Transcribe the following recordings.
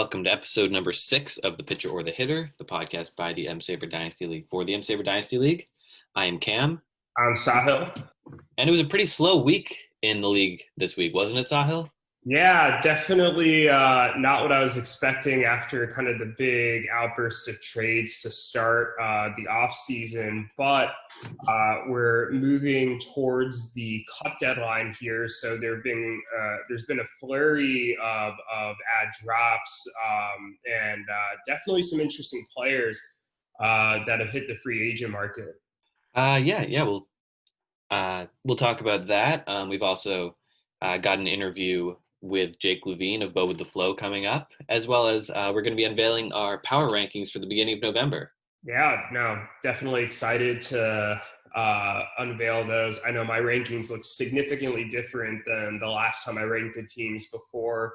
welcome to episode number 6 of The Pitcher or the Hitter, the podcast by the M-SABR Dynasty League for the M-SABR Dynasty League. I am Cam. I'm Sahil. And it was a pretty slow week in the league this week, wasn't it, Sahil? Yeah, definitely not what I was expecting after kind of the big outburst of trades to start the offseason. But we're moving towards the cut deadline here. So there's been a flurry of ad drops and definitely some interesting players that have hit the free agent market. We'll talk about that. We've also got an interview with Jake Levine of Bo with the Flow coming up, as well as we're going to be unveiling our power rankings for the beginning of November. Yeah, no, definitely excited to unveil those. I know my rankings look significantly different than the last time I ranked the teams before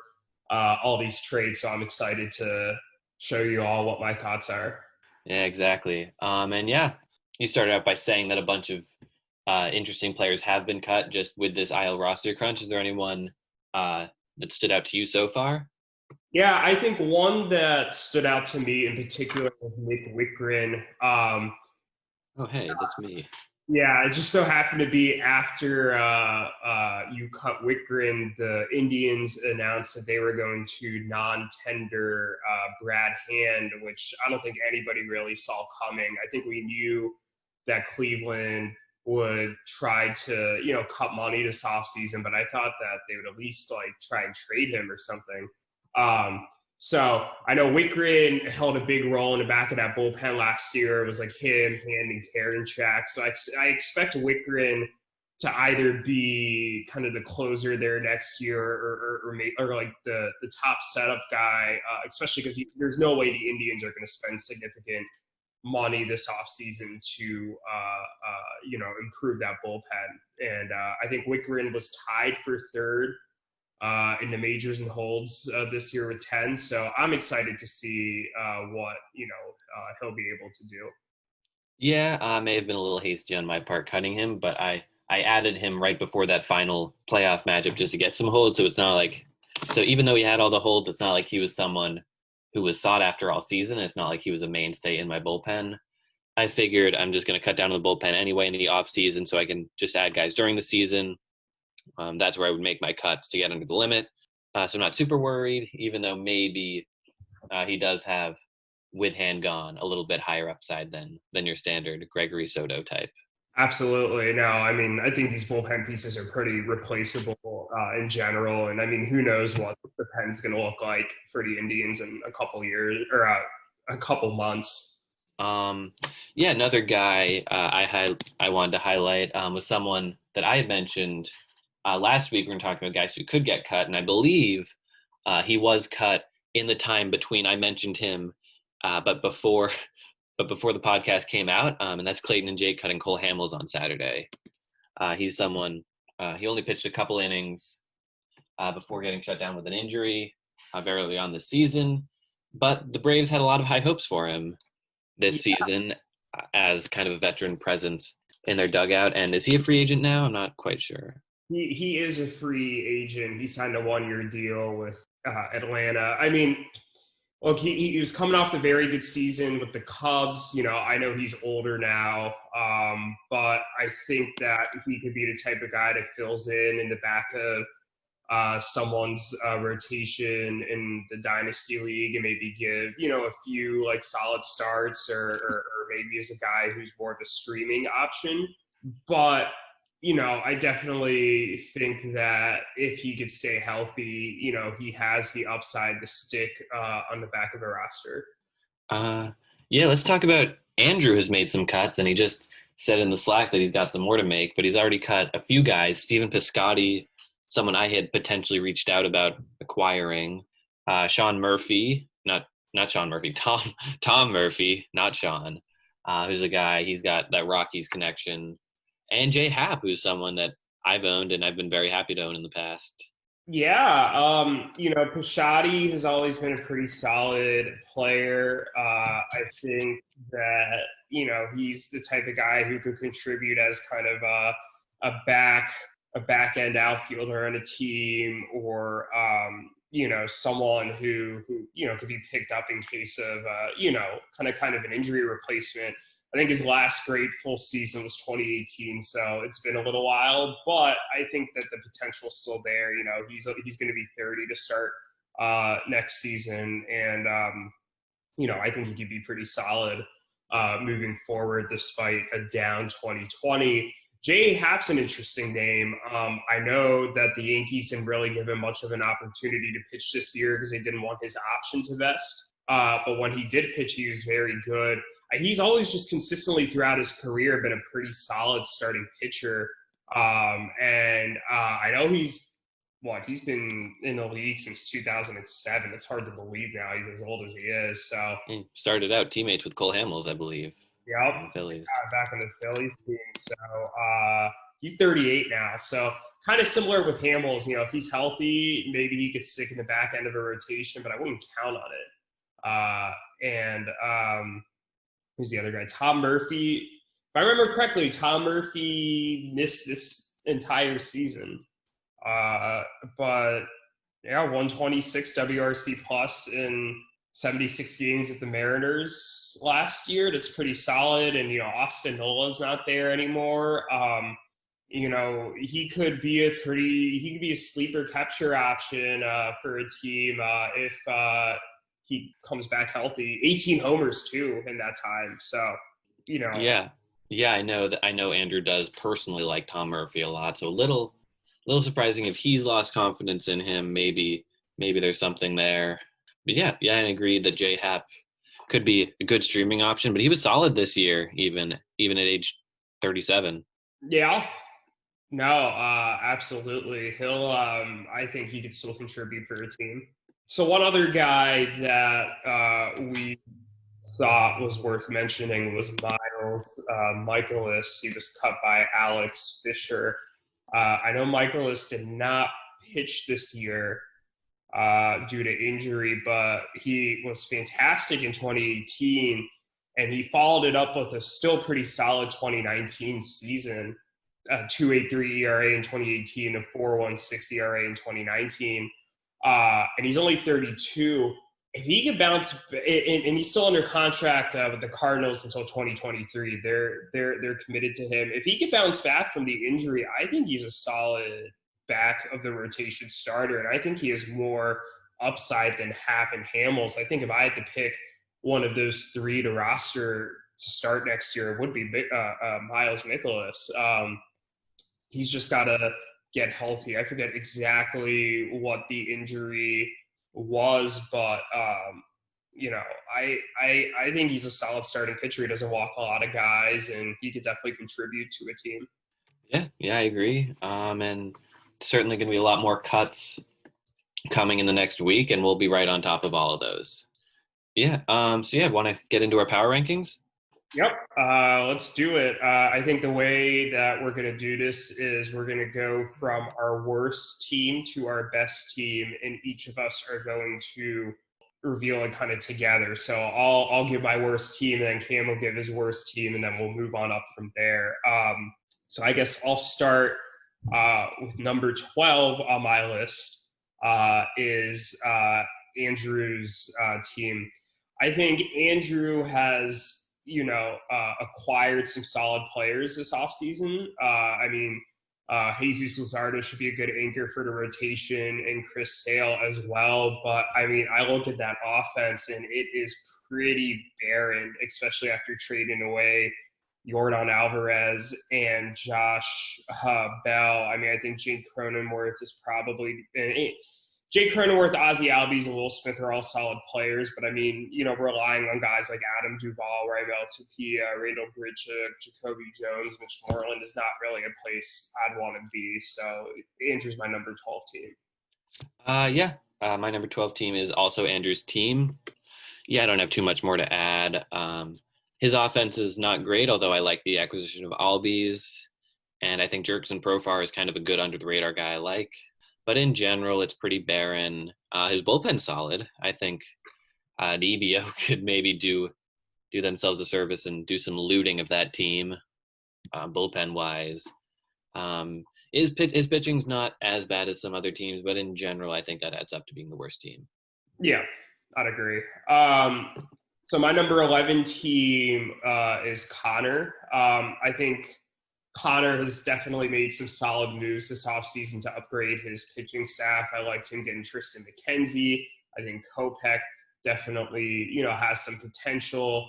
all these trades, so I'm excited to show you all what my thoughts are. Yeah, exactly. You started out by saying that a bunch of interesting players have been cut just with this IL roster crunch. Is there anyone that stood out to you so far? Yeah, I think one that stood out to me in particular was Nick Wickren. Oh, hey, that's me. Yeah, it just so happened to be after you cut Wickren, the Indians announced that they were going to non-tender Brad Hand, which I don't think anybody really saw coming. I think we knew that Cleveland would try to, cut money this offseason, but I thought that they would at least try and trade him or something. So I know Wickren held a big role in the back of that bullpen last year. It was like him, Hand, and Karinchak. So I expect Wickren to either be kind of the closer there next year or like the top setup guy, especially because there's no way the Indians are going to spend significant money this offseason to improve that bullpen. And I think Wickren was tied for third in the majors and holds this year with 10. So I'm excited to see what he'll be able to do. Yeah, I may have been a little hasty on my part cutting him, but I added him right before that final playoff matchup just to get some holds. So it's not like, so even though he had all the holds, it's not like he was someone who was sought after all season. It's not like he was a mainstay in my bullpen. I figured I'm just going to cut down on the bullpen anyway in the off season so I can just add guys during the season. That's where I would make my cuts to get under the limit. So I'm not super worried, even though maybe he does have, with Hand gone, a little bit higher upside than your standard Gregory Soto type. Absolutely. No, I mean, I think these bullpen pieces are pretty replaceable in general. And I mean, who knows what the pen's going to look like for the Indians in a couple years or a couple months. Another guy I wanted to highlight was someone that I had mentioned last week. We were talking about guys who could get cut, and I believe he was cut in the time between I mentioned him, but before the podcast came out, and that's Clayton and Jake cutting Cole Hamels on Saturday. He's someone, he only pitched a couple innings before getting shut down with an injury very early on this season, but the Braves had a lot of high hopes for him this season as kind of a veteran presence in their dugout. And is he a free agent now? I'm not quite sure. He is a free agent. He signed a 1-year deal with Atlanta. I mean, look, he was coming off the very good season with the Cubs. I know he's older now, but I think that he could be the type of guy that fills in the back of someone's rotation in the Dynasty League and maybe give, a few solid starts or maybe as a guy who's more of a streaming option. But I definitely think that if he could stay healthy, he has the upside to stick on the back of the roster. Let's talk about Andrew has made some cuts, and he just said in the Slack that he's got some more to make, but he's already cut a few guys. Stephen Piscotty, someone I had potentially reached out about acquiring. Sean Murphy, not Sean Murphy, Tom Murphy, not Sean, who's a guy, he's got that Rockies connection. And Jay Happ, who's someone that I've owned and I've been very happy to own in the past. Yeah, Piscotty has always been a pretty solid player. I think that, he's the type of guy who could contribute as kind of a back end outfielder on a team or, someone who could be picked up in case of kind of an injury replacement. I think his last great full season was 2018, so it's been a little while, but I think that the potential's still there. He's going to be 30 to start next season, and I think he could be pretty solid moving forward despite a down 2020. J.A. an interesting name. I know that the Yankees didn't really give him much of an opportunity to pitch this year because they didn't want his option to vest. But when he did pitch, he was very good. He's always just consistently throughout his career been a pretty solid starting pitcher. And I know he's been in the league since 2007. It's hard to believe now he's as old as he is. So he started out teammates with Cole Hamels, I believe. Yep, Phillies. back on the Phillies team. So he's 38 now. So kind of similar with Hamels. If he's healthy, maybe he could stick in the back end of a rotation, but I wouldn't count on it. Who's the other guy? Tom Murphy. If I remember correctly, Tom Murphy missed this entire season. But yeah, 126 WRC plus in 76 games with the Mariners last year. That's pretty solid. And, Austin Nola's not there anymore. He could be a sleeper capture option for a team if he comes back healthy. 18 homers too in that time. So, Yeah, I know Andrew does personally like Tom Murphy a lot. So a little surprising if he's lost confidence in him. Maybe there's something there. But yeah, I agree that J-Hap could be a good streaming option, but he was solid this year, even at age 37. Yeah. No, absolutely. He'll I think he could still contribute for a team. So one other guy that we thought was worth mentioning was Miles Michaelis. He was cut by Alex Fisher. I know Michaelis did not pitch this year due to injury, but he was fantastic in 2018, and he followed it up with a still pretty solid 2019 season. 2.83 ERA in 2018, a 4.16 ERA in 2019, and he's only 32. If he could bounce, and he's still under contract with the Cardinals until 2023, they're committed to him. If he could bounce back from the injury, I think he's a solid back of the rotation starter, and I think he has more upside than Happ and Hamels. I think if I had to pick one of those three to roster to start next year, it would be Miles Michaelis. He's just got to get healthy. I forget exactly what the injury was, but I think he's a solid starting pitcher. He doesn't walk a lot of guys, and he could definitely contribute to a team. Yeah, I agree. And certainly going to be a lot more cuts coming in the next week, and we'll be right on top of all of those. Yeah. Want to get into our power rankings? Yep. Let's do it. I think the way that we're going to do this is we're going to go from our worst team to our best team, and each of us are going to reveal it kind of together. So I'll give my worst team, and then Cam will give his worst team, and then we'll move on up from there. So I guess I'll start with number 12 on my list is Andrew's team. I think Andrew has acquired some solid players this offseason. Jesus Luzardo should be a good anchor for the rotation, and Chris Sale as well. But I look at that offense, and it is pretty barren, especially after trading away Yordan Alvarez and Josh Bell. I think Jake Cronenworth is probably Jake Cronenworth, Ozzie Albies, and Will Smith are all solid players, but relying on guys like Adam Duvall, Raimel Tapia, Randall Grichuk, Jacoby Jones, Mitch Moreland is not really a place I'd want to be. So Andrew's my number 12 team. My number 12 team is also Andrew's team. Yeah, I don't have too much more to add. His offense is not great, although I like the acquisition of Albies, and I think Jerkson Profar is kind of a good under-the-radar guy I like. But in general, it's pretty barren. His bullpen's solid. I think the EBO could maybe do themselves a service and do some looting of that team, bullpen-wise. His pitching's not as bad as some other teams, but in general, I think that adds up to being the worst team. Yeah, I'd agree. So my number 11 team is Connor. I think Connor has definitely made some solid moves this offseason to upgrade his pitching staff. I liked him getting Tristan McKenzie. I think Kopech definitely, has some potential.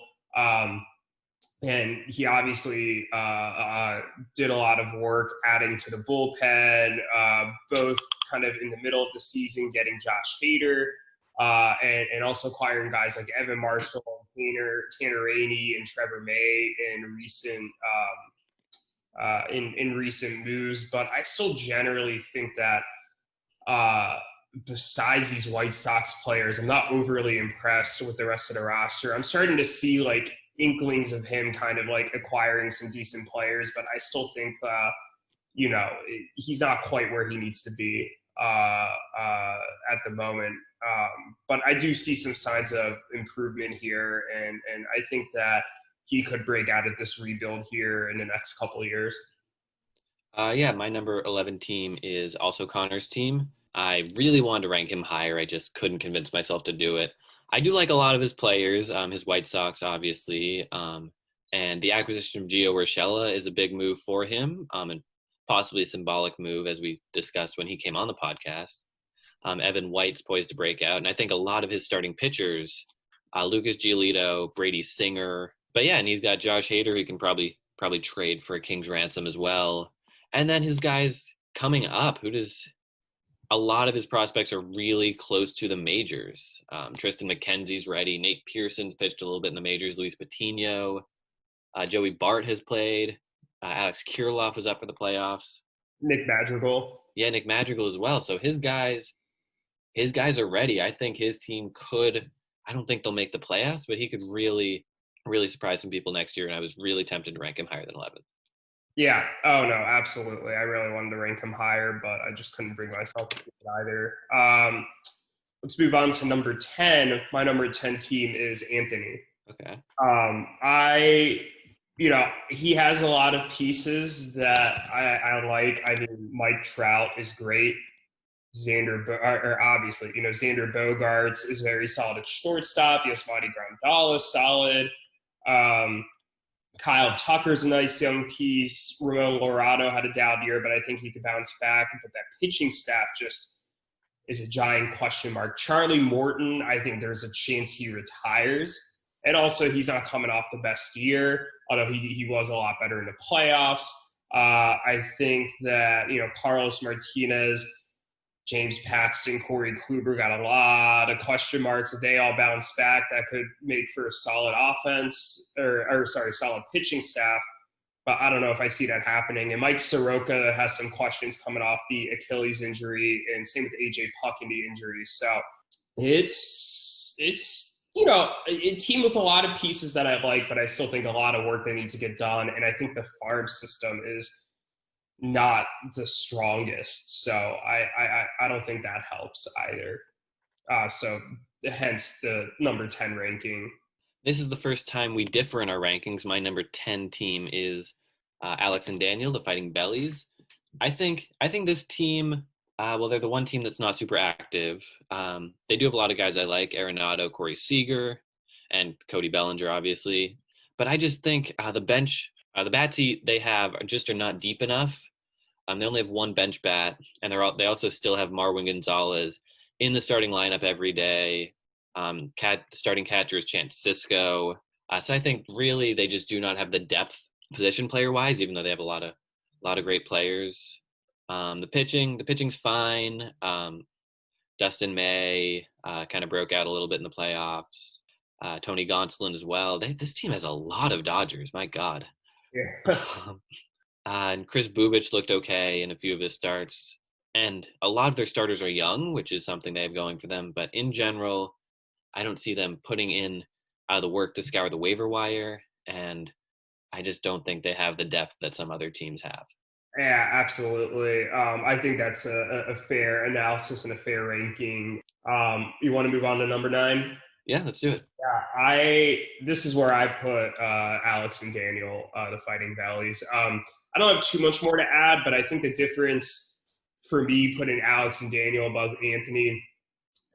And he obviously did a lot of work adding to the bullpen, both kind of in the middle of the season, getting Josh Hader, and also acquiring guys like Evan Marshall, Tanner Rainey, and Trevor May in recent moves. But I still generally think that besides these White Sox players, I'm not overly impressed with the rest of the roster. I'm starting to see like inklings of him kind of like acquiring some decent players, but I still think, he's not quite where he needs to be at the moment. But I do see some signs of improvement here, and I think that he could break out of this rebuild here in the next couple of years. Yeah, my number 11 team is also Connor's team. I really wanted to rank him higher. I just couldn't convince myself to do it. I do like a lot of his players, his White Sox, obviously. And the acquisition of Gio Urshela is a big move for him, and possibly a symbolic move, as we discussed when he came on the podcast. Evan White's poised to break out. And I think a lot of his starting pitchers, Lucas Giolito, Brady Singer. But yeah, and he's got Josh Hader, who can probably trade for a king's ransom as well. And then his guys coming up, a lot of his prospects are really close to the majors. Tristan McKenzie's ready. Nate Pearson's pitched a little bit in the majors. Luis Patino. Joey Bart has played. Alex Kirilloff was up for the playoffs. Nick Madrigal. Yeah, Nick Madrigal as well. So his guys are ready. I think his team I don't think they'll make the playoffs, but he could really, really surprise some people next year. And I was really tempted to rank him higher than 11. Yeah. Oh, no, absolutely. I really wanted to rank him higher, but I just couldn't bring myself to do it either. Let's move on to number 10. My number 10 team is Anthony. Okay. He has a lot of pieces that I like. I mean, Mike Trout is great. Xander Bogaerts is very solid at shortstop. Yasmani Grandal is solid. Kyle Tucker's a nice young piece. Ramon Laurado had a down year, but I think he could bounce back. But that pitching staff just is a giant question mark. Charlie Morton, I think there's a chance he retires. And also, he's not coming off the best year, although he was a lot better in the playoffs. I think that, Carlos Martinez, James Paxton, Corey Kluber got a lot of question marks. If they all bounce back, that could make for a solid offense solid pitching staff. But I don't know if I see that happening. And Mike Soroka has some questions coming off the Achilles injury, and same with AJ Puck in the injury. So it's a team with a lot of pieces that I like, but I still think a lot of work that needs to get done. And I think the farm system is not the strongest. So I don't think that helps either. So hence the number 10 ranking. This is the first time we differ in our rankings. My number 10 team is Alex and Daniel, the Fighting Bellies. I think this team, they're the one team that's not super active. They do have a lot of guys I like: Arenado, Corey Seager, and Cody Bellinger, obviously. But I just think the bench, the bats they have are not deep enough. They only have one bench bat, and they also still have Marwin Gonzalez in the starting lineup every day. Starting catcher is Chance Sisco. So I think really they just do not have the depth position player wise, even though they have a lot of great players. The pitching's fine. Dustin May kind of broke out a little bit in the playoffs. Tony Gonsolin as well. This team has a lot of Dodgers. My God. Yeah. And Chris Bubich looked okay in a few of his starts. And a lot of their starters are young, which is something they have going for them. But in general, I don't see them putting in the work to scour the waiver wire. And I just don't think they have the depth that some other teams have. Yeah, absolutely. I think that's a fair analysis and a fair ranking. You want to move on to number 9? Yeah, let's do it. Yeah, this is where I put Alex and Daniel, the Fighting Valleys. I don't have too much more to add, but I think the difference for me putting Alex and Daniel above Anthony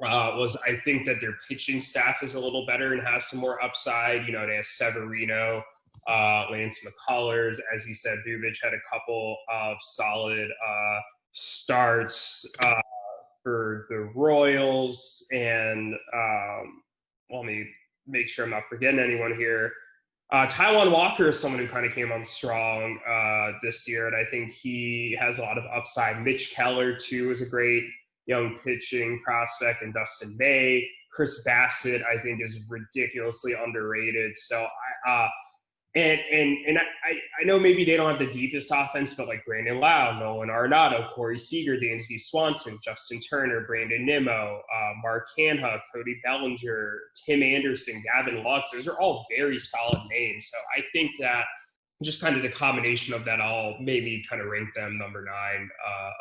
was I think that their pitching staff is a little better and has some more upside. You know, they have Severino, Lance McCullers. As you said, Bubic had a couple of solid starts for the Royals. And let me make sure I'm not forgetting anyone here. Taiwan Walker is someone who kind of came on strong this year, and I think he has a lot of upside. Mitch Keller, too, is a great young pitching prospect, and Dustin May. Chris Bassett, I think, is ridiculously underrated. So I know maybe they don't have the deepest offense, but like Brandon Lau, Nolan Arenado, Corey Seager, Dansby Swanson, Justin Turner, Brandon Nimmo, Mark Canha, Cody Bellinger, Tim Anderson, Gavin Lux, those are all very solid names. So I think that just kind of the combination of that all made me kind of rank them number 9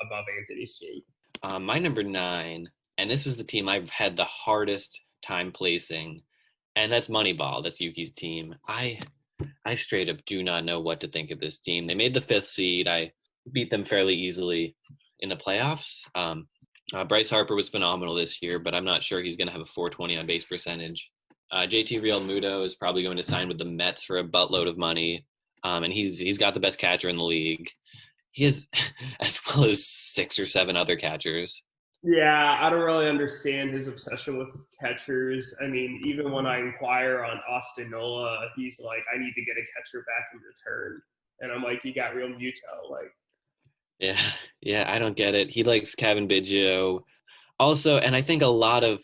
above Anthony's team. My number 9, and this was the team I've had the hardest time placing, and that's Moneyball. That's Yuki's team. I straight up do not know what to think of this team. They made the 5th seed. I beat them fairly easily in the playoffs. Bryce Harper was phenomenal this year, but I'm not sure he's going to have a 420 on base percentage. JT Realmuto is probably going to sign with the Mets for a buttload of money, and he's got the best catcher in the league. He has, as well as 6 or 7 other catchers. Yeah, I don't really understand his obsession with catchers. I mean, even when I inquire on Austin Nola, he's like, I need to get a catcher back in return. And I'm like, you got Real Muto. Like, Yeah, I don't get it. He likes Kevin Biggio. Also, and I think a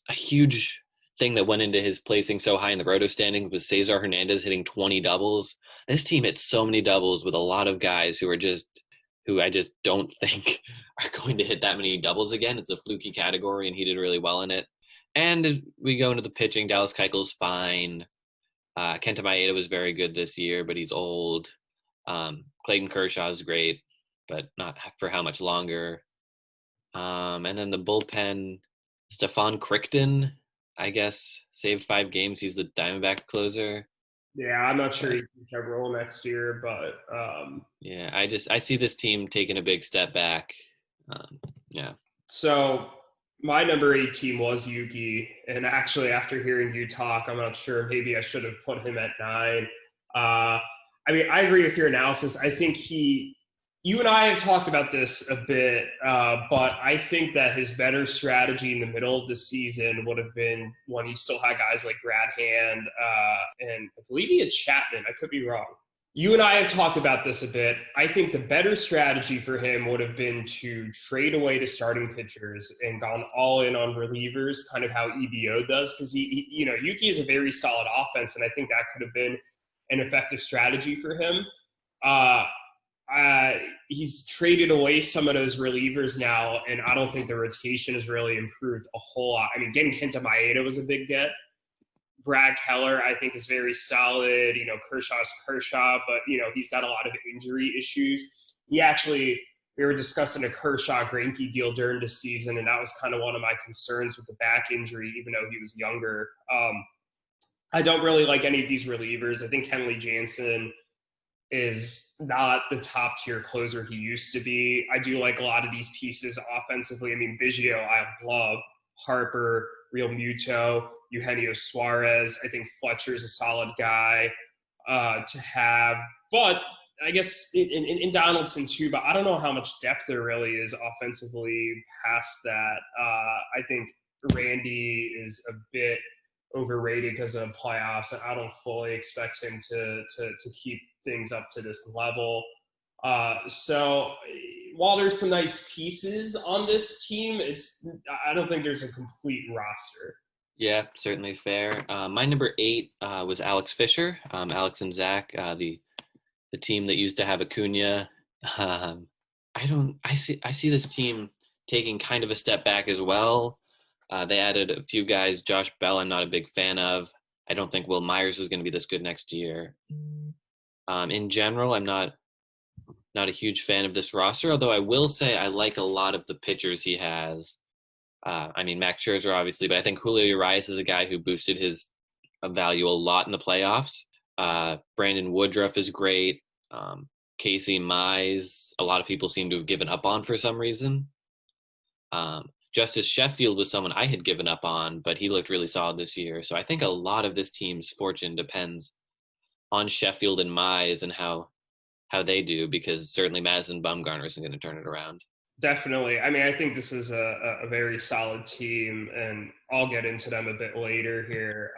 huge thing that went into his placing so high in the roto standings was Cesar Hernandez hitting 20 doubles. This team hit so many doubles with a lot of guys who I just don't think are going to hit that many doubles again. It's a fluky category, and he did really well in it. And we go into the pitching. Dallas Keuchel's fine. Kenta Maeda was very good this year, but he's old. Clayton Kershaw's great, but not for how much longer. And then the bullpen, Stephon Crichton, I guess, saved 5 games. He's the Diamondback closer. yeah, I'm not sure he can have a role next year, but yeah, I see this team taking a big step back. Yeah. So my number 8 team was Yuki, and actually, after hearing you talk, I'm not sure. Maybe I should have put him at 9. I mean, I agree with your analysis. I think you and I have talked about this a bit, but I think that his better strategy in the middle of the season would have been when he still had guys like Brad Hand and I believe he had Chapman. I could be wrong. You and I have talked about this a bit. I think the better strategy for him would have been to trade away to starting pitchers and gone all in on relievers, kind of how EBO does, because Yuki is a very solid offense, and I think that could have been an effective strategy for him. He's traded away some of those relievers now, and I don't think the rotation has really improved a whole lot. I mean, getting Kenta Maeda was a big get. Brad Keller, I think, is very solid. Kershaw's Kershaw, but, he's got a lot of injury issues. We were discussing a Kershaw Greinke deal during the season, and that was kind of one of my concerns with the back injury, even though he was younger. I don't really like any of these relievers. I think Kenley Jansen is not the top tier closer he used to be. I do like a lot of these pieces offensively. I mean, Biggio, I love. Harper, Real Muto, Eugenio Suarez. I think Fletcher's a solid guy to have. But I guess in Donaldson too, but I don't know how much depth there really is offensively past that. I think Randy is a bit overrated because of playoffs, and I don't fully expect him to keep things up to this level. So while there's some nice pieces on this team, I don't think there's a complete roster. Yeah, certainly fair. My number 8 was Alex Fisher, Alex and Zach, the team that used to have Acuna. I see this team taking kind of a step back as well. They added a few guys. Josh Bell, I'm not a big fan of. I don't think Will Myers is going to be this good next year. In general, I'm not a huge fan of this roster, although I will say I like a lot of the pitchers he has. I mean, Max Scherzer, obviously, but I think Julio Urias is a guy who boosted his value a lot in the playoffs. Brandon Woodruff is great. Casey Mize, a lot of people seem to have given up on for some reason. Justice Sheffield was someone I had given up on, but he looked really solid this year. So I think a lot of this team's fortune depends on Sheffield and Mize and how they do, because certainly Madison Bumgarner isn't going to turn it around. Definitely. I mean, I think this is a very solid team, and I'll get into them a bit later here.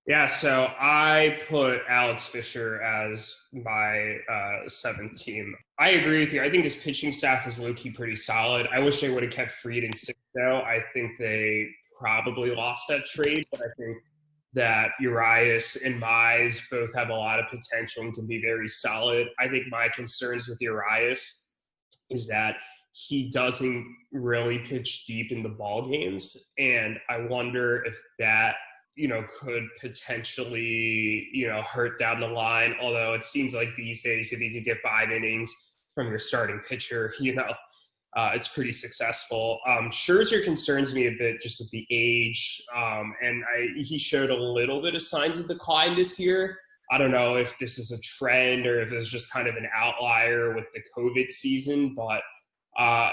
Yeah, so I put Alex Fisher as my seventh team. I agree with you. I think this pitching staff is low-key pretty solid. I wish they would have kept Fried in sixth, though. I think they probably lost that trade, but I think that Urias and Mize both have a lot of potential and can be very solid. I think my concerns with Urias is that he doesn't really pitch deep in the ball games, and I wonder if that could potentially, hurt down the line. Although it seems like these days, if you could get 5 innings from your starting pitcher, it's pretty successful. Scherzer concerns me a bit just with the age, and he showed a little bit of signs of decline this year. I don't know if this is a trend or if it's just kind of an outlier with the COVID season, but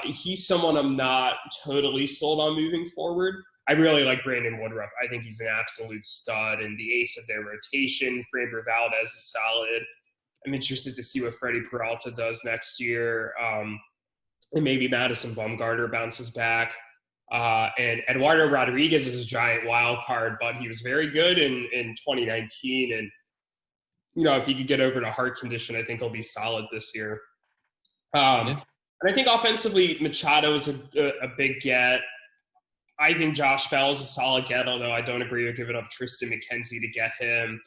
he's someone I'm not totally sold on moving forward. I really like Brandon Woodruff. I think he's an absolute stud and the ace of their rotation. Framber Valdez is solid. I'm interested to see what Freddie Peralta does next year. And maybe Madison Bumgarner bounces back. And Eduardo Rodriguez is a giant wild card, but he was very good in 2019. And, if he could get over the heart condition, I think he'll be solid this year. And I think offensively, Machado is a big get. I think Josh Bell is a solid get, although I don't agree with giving up Tristan McKenzie to get him.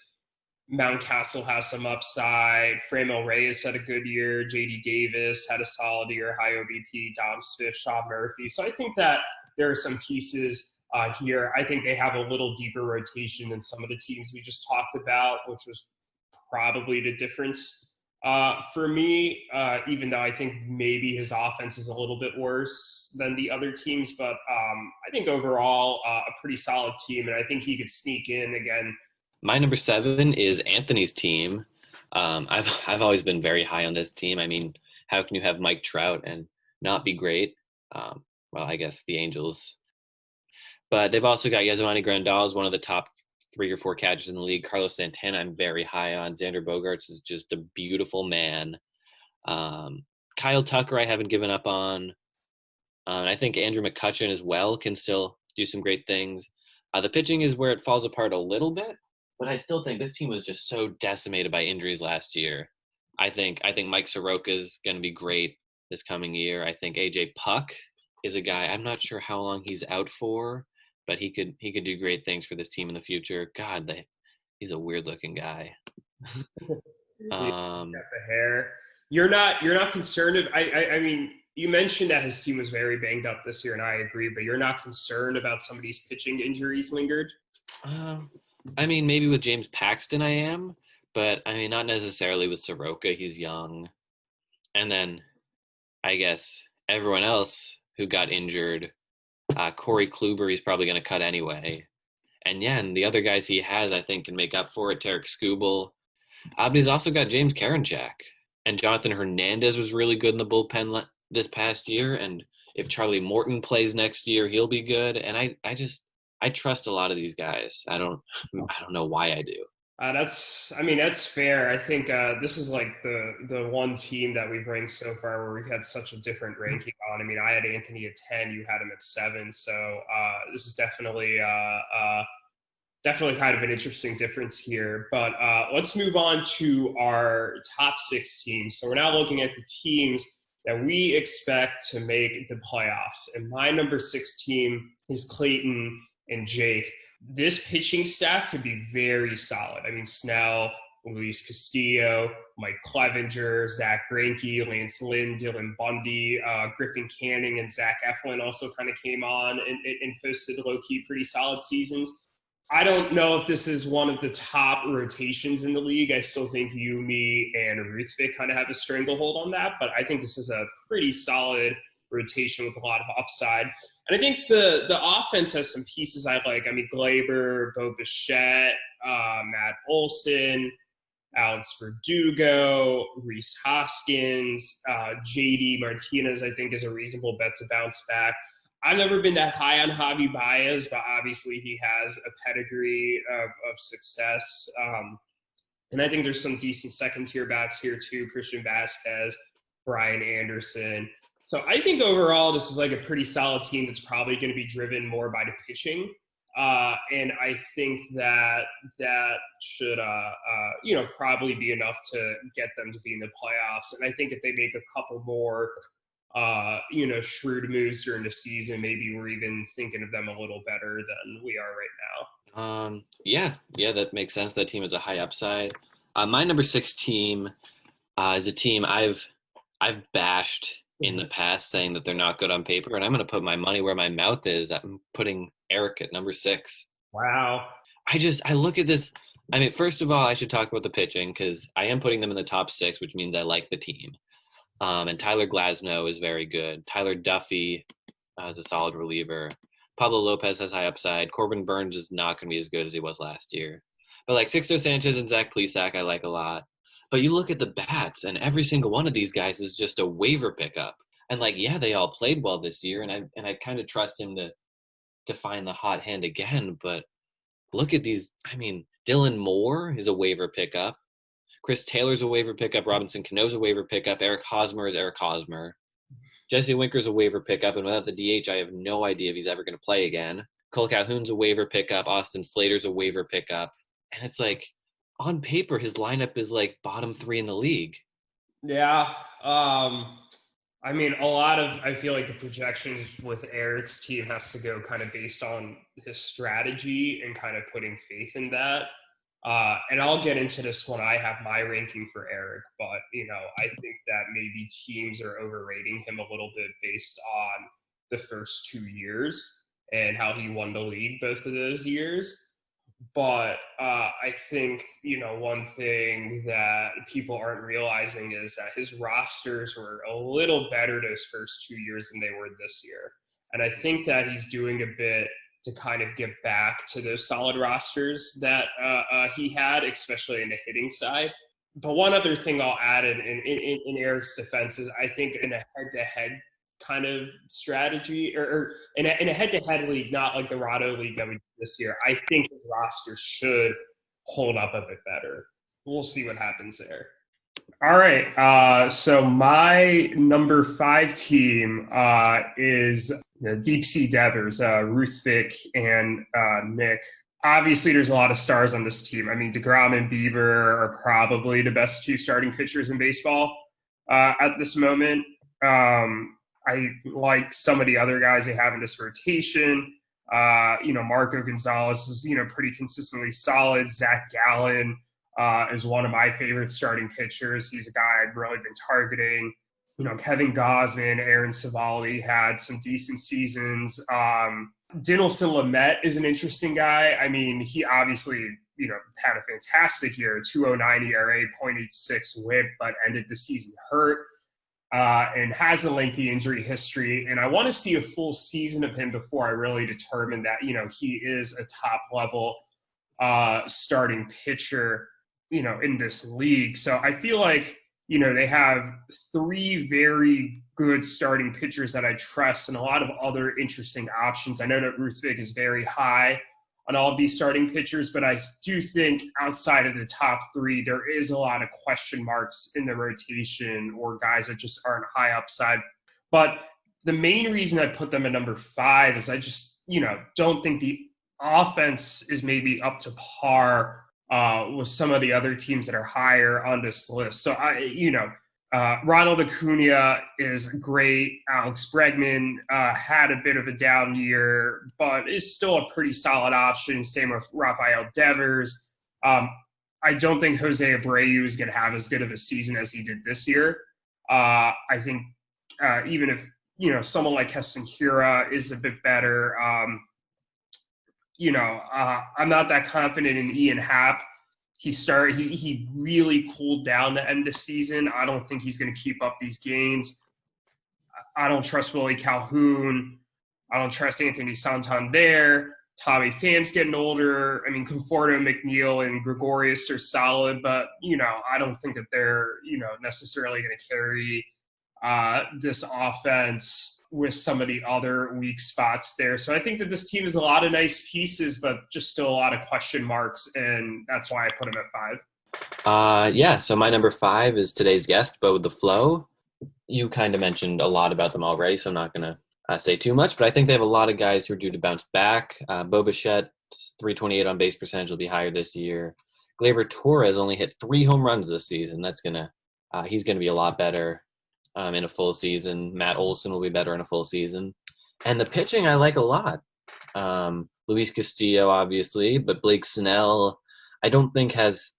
Mountcastle has some upside. Framil Reyes had a good year. J.D. Davis had a solid year. High OBP, Dom Smith, Sean Murphy. So I think that there are some pieces here. I think they have a little deeper rotation than some of the teams we just talked about, which was probably the difference for me, even though I think maybe his offense is a little bit worse than the other teams. But I think overall a pretty solid team, and I think he could sneak in again. My number 7 is Anthony's team. I've always been very high on this team. I mean, how can you have Mike Trout and not be great? Well, I guess the Angels. But they've also got Yasmani Grandal, one of the top 3 or 4 catchers in the league. Carlos Santana, I'm very high on. Xander Bogaerts is just a beautiful man. Kyle Tucker, I haven't given up on. And I think Andrew McCutchen as well can still do some great things. The pitching is where it falls apart a little bit, but I still think this team was just so decimated by injuries last year. I think Mike Soroka is going to be great this coming year. I think AJ Puck is a guy, I'm not sure how long he's out for, but he could do great things for this team in the future. God, he's a weird looking guy. Got the hair. You're not concerned. I mean, you mentioned that his team was very banged up this year, and I agree. But you're not concerned about some of these pitching injuries lingered. I mean, maybe with James Paxton I am, but I mean, not necessarily with Soroka. He's young. And then I guess everyone else who got injured, Corey Kluber, he's probably going to cut anyway. And yeah, and the other guys he has, I think, can make up for it. Tarek Skubal. But he's also got James Karinchak. And Jonathan Hernandez was really good in the bullpen this past year. And if Charlie Morton plays next year, he'll be good. And I trust a lot of these guys. I don't know why I do. That's fair. I think this is like the one team that we've ranked so far where we've had such a different ranking on. I mean, I had Anthony at 10, you had him at 7. So this is definitely kind of an interesting difference here. But let's move on to our top 6 teams. So we're now looking at the teams that we expect to make the playoffs. And my number 6 team is Clayton and Jake. This pitching staff could be very solid. I mean, Snell, Luis Castillo, Mike Clevenger, Zach Greinke, Lance Lynn, Dylan Bundy, Griffin Canning, and Zach Eflin also kind of came on and posted low-key pretty solid seasons. I don't know if this is one of the top rotations in the league. I still think Yumi and Ruthvik kind of have a stranglehold on that, but I think this is a pretty solid rotation with a lot of upside. And I think the offense has some pieces I like. I mean, Glaber, Bo Bichette, Matt Olson, Alex Verdugo, Reese Hoskins, JD Martinez, I think, is a reasonable bet to bounce back. I've never been that high on Javi Baez, but obviously he has a pedigree of success. And I think there's some decent second-tier bats here too. Christian Vasquez, Brian Anderson. So I think overall this is like a pretty solid team that's probably going to be driven more by the pitching. And I think that should, probably be enough to get them to be in the playoffs. And I think if they make a couple more, shrewd moves during the season, maybe we're even thinking of them a little better than we are right now. Yeah, that makes sense. That team is a high upside. My number 6 team is a team I've bashed in the past, saying that they're not good on paper, and I'm going to put my money where my mouth is. I'm putting Eric at number 6. Wow. I look at this. I mean, first of all, I should talk about the pitching because I am putting them in the top 6, which means I like the team. And Tyler Glasnow is very good. Tyler Duffy is a solid reliever. Pablo Lopez has high upside. Corbin Burns is not going to be as good as he was last year. But like Sixto Sanchez and Zach Plesac, I like a lot. But you look at the bats, and every single one of these guys is just a waiver pickup. And they all played well this year, and I kind of trust him to find the hot hand again. But look at these. I mean, Dylan Moore is a waiver pickup. Chris Taylor's a waiver pickup. Robinson Cano's a waiver pickup. Eric Hosmer is Eric Hosmer. Jesse Winker's a waiver pickup, and without the DH, I have no idea if he's ever going to play again. Cole Calhoun's a waiver pickup. Austin Slater's a waiver pickup. And it's like, on paper, his lineup is like bottom 3 in the league. Yeah. I mean, I feel like the projections with Eric's team has to go kind of based on his strategy and kind of putting faith in that. And I'll get into this when I have my ranking for Eric, but, I think that maybe teams are overrating him a little bit based on the first 2 years and how he won the league both of those years. But I think, one thing that people aren't realizing is that his rosters were a little better those first 2 years than they were this year. And I think that he's doing a bit to kind of get back to those solid rosters that he had, especially in the hitting side. But one other thing I'll add in Eric's defense is I think in a head-to-head kind of strategy or in a head-to-head league, not like the Rado league that we did this year, I think his roster should hold up a bit better. We'll see what happens there. All right. So my number 5 team is the Deep Sea Devers, Ruth Vick and Nick. Obviously, there's a lot of stars on this team. I mean, DeGrom and Bieber are probably the best 2 starting pitchers in baseball at this moment. I like some of the other guys they have in this rotation. Marco Gonzalez is, pretty consistently solid. Zach Gallen is one of my favorite starting pitchers. He's a guy I've really been targeting. Kevin Gausman, Aaron Savali had some decent seasons. Dinelson Lamet is an interesting guy. I mean, he obviously, had a fantastic year, 2.09 ERA, 0.86 WHIP, but ended the season hurt. And has a lengthy injury history. And I want to see a full season of him before I really determine that, he is a top level starting pitcher, in this league. So I feel like, they have 3 very good starting pitchers that I trust and a lot of other interesting options. I know that Ruth Vick is very high on all of these starting pitchers, but I do think outside of the top 3, there is a lot of question marks in the rotation or guys that just aren't high upside. But the main reason I put them at number 5 is I just, don't think the offense is maybe up to par with some of the other teams that are higher on this list. So Ronald Acuna is great. Alex Bregman had a bit of a down year, but is still a pretty solid option. Same with Rafael Devers. I don't think Jose Abreu is going to have as good of a season as he did this year. I think even if, someone like Keston Hiura is a bit better, I'm not that confident in Ian Happ. He really cooled down to end the season. I don't think he's going to keep up these gains. I don't trust Willie Calhoun. I don't trust Anthony Santander. Tommy Pham's getting older. I mean, Conforto, McNeil, and Gregorius are solid, but, I don't think that they're, necessarily going to carry this offense with some of the other weak spots there. So I think that this team has a lot of nice pieces, but just still a lot of question marks, and that's why I put them at 5. Yeah, so my number 5 is today's guest, Bo the Flow. You kind of mentioned a lot about them already, so I'm not going to say too much, but I think they have a lot of guys who are due to bounce back. Bo Bichette, 328 on base percentage, will be higher this year. Gleyber Torres only hit 3 home runs this season. He's going to be a lot better in a full season. Matt Olson will be better in a full season. And the pitching I like a lot. Luis Castillo, obviously, but Blake Snell, I don't think is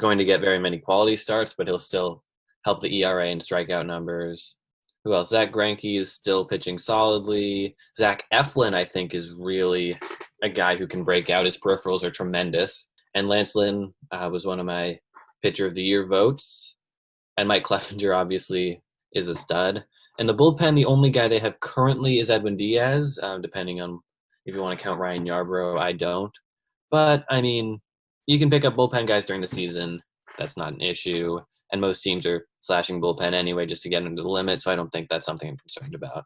going to get very many quality starts, but he'll still help the ERA and strikeout numbers. Who else? Zach Greinke is still pitching solidly. Zach Eflin, I think, is really a guy who can break out. His peripherals are tremendous. And Lance Lynn was one of my pitcher of the year votes. And Mike Clevenger, obviously, is a stud. And the bullpen, the only guy they have currently is Edwin Diaz, depending on if you want to count Ryan Yarbrough. I don't. But, I mean, you can pick up bullpen guys during the season. That's not an issue. And most teams are slashing bullpen anyway just to get into the limit, so I don't think that's something I'm concerned about.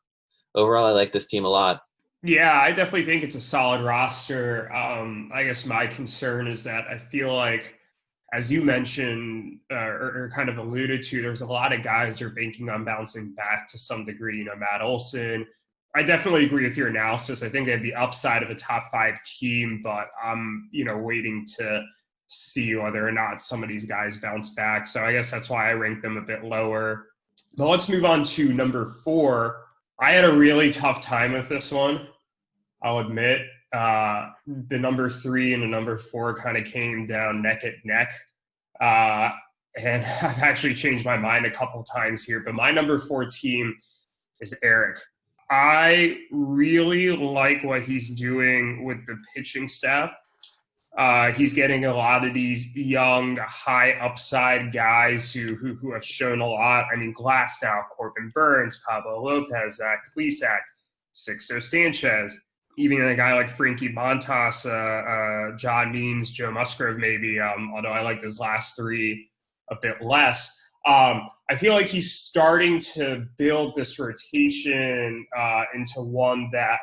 Overall, I like this team a lot. Yeah, I definitely think it's a solid roster. I guess my concern is that I feel like, as you mentioned or kind of alluded to, there's a lot of guys who are banking on bouncing back to some degree. Matt Olson. I definitely agree with your analysis. I think they have the upside of a top 5 team, but I'm, waiting to see whether or not some of these guys bounce back. So I guess that's why I ranked them a bit lower. But let's move on to number 4. I had a really tough time with this one, I'll admit. The number 3 and the number 4 kind of came down neck and neck. And I've actually changed my mind a couple times here, but my number 4 team is Eric. I really like what he's doing with the pitching staff. He's getting a lot of these young, high upside guys who have shown a lot. I mean, Glasnow, Corbin Burns, Pablo Lopez, Zach Plesac, Sixto Sanchez, even a guy like Frankie Montas, John Means, Joe Musgrove maybe, although I like those last 3 a bit less. I feel like he's starting to build this rotation into one that,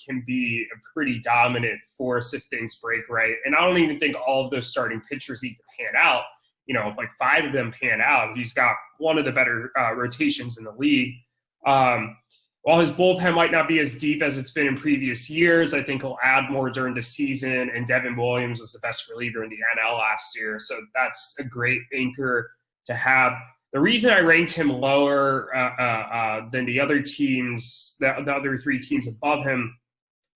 can be a pretty dominant force if things break right. And I don't even think all of those starting pitchers need to pan out. If like 5 of them pan out, he's got one of the better rotations in the league. While his bullpen might not be as deep as it's been in previous years, I think he'll add more during the season. And Devin Williams was the best reliever in the NL last year. So that's a great anchor to have. The reason I ranked him lower than the other teams, the other 3 teams above him,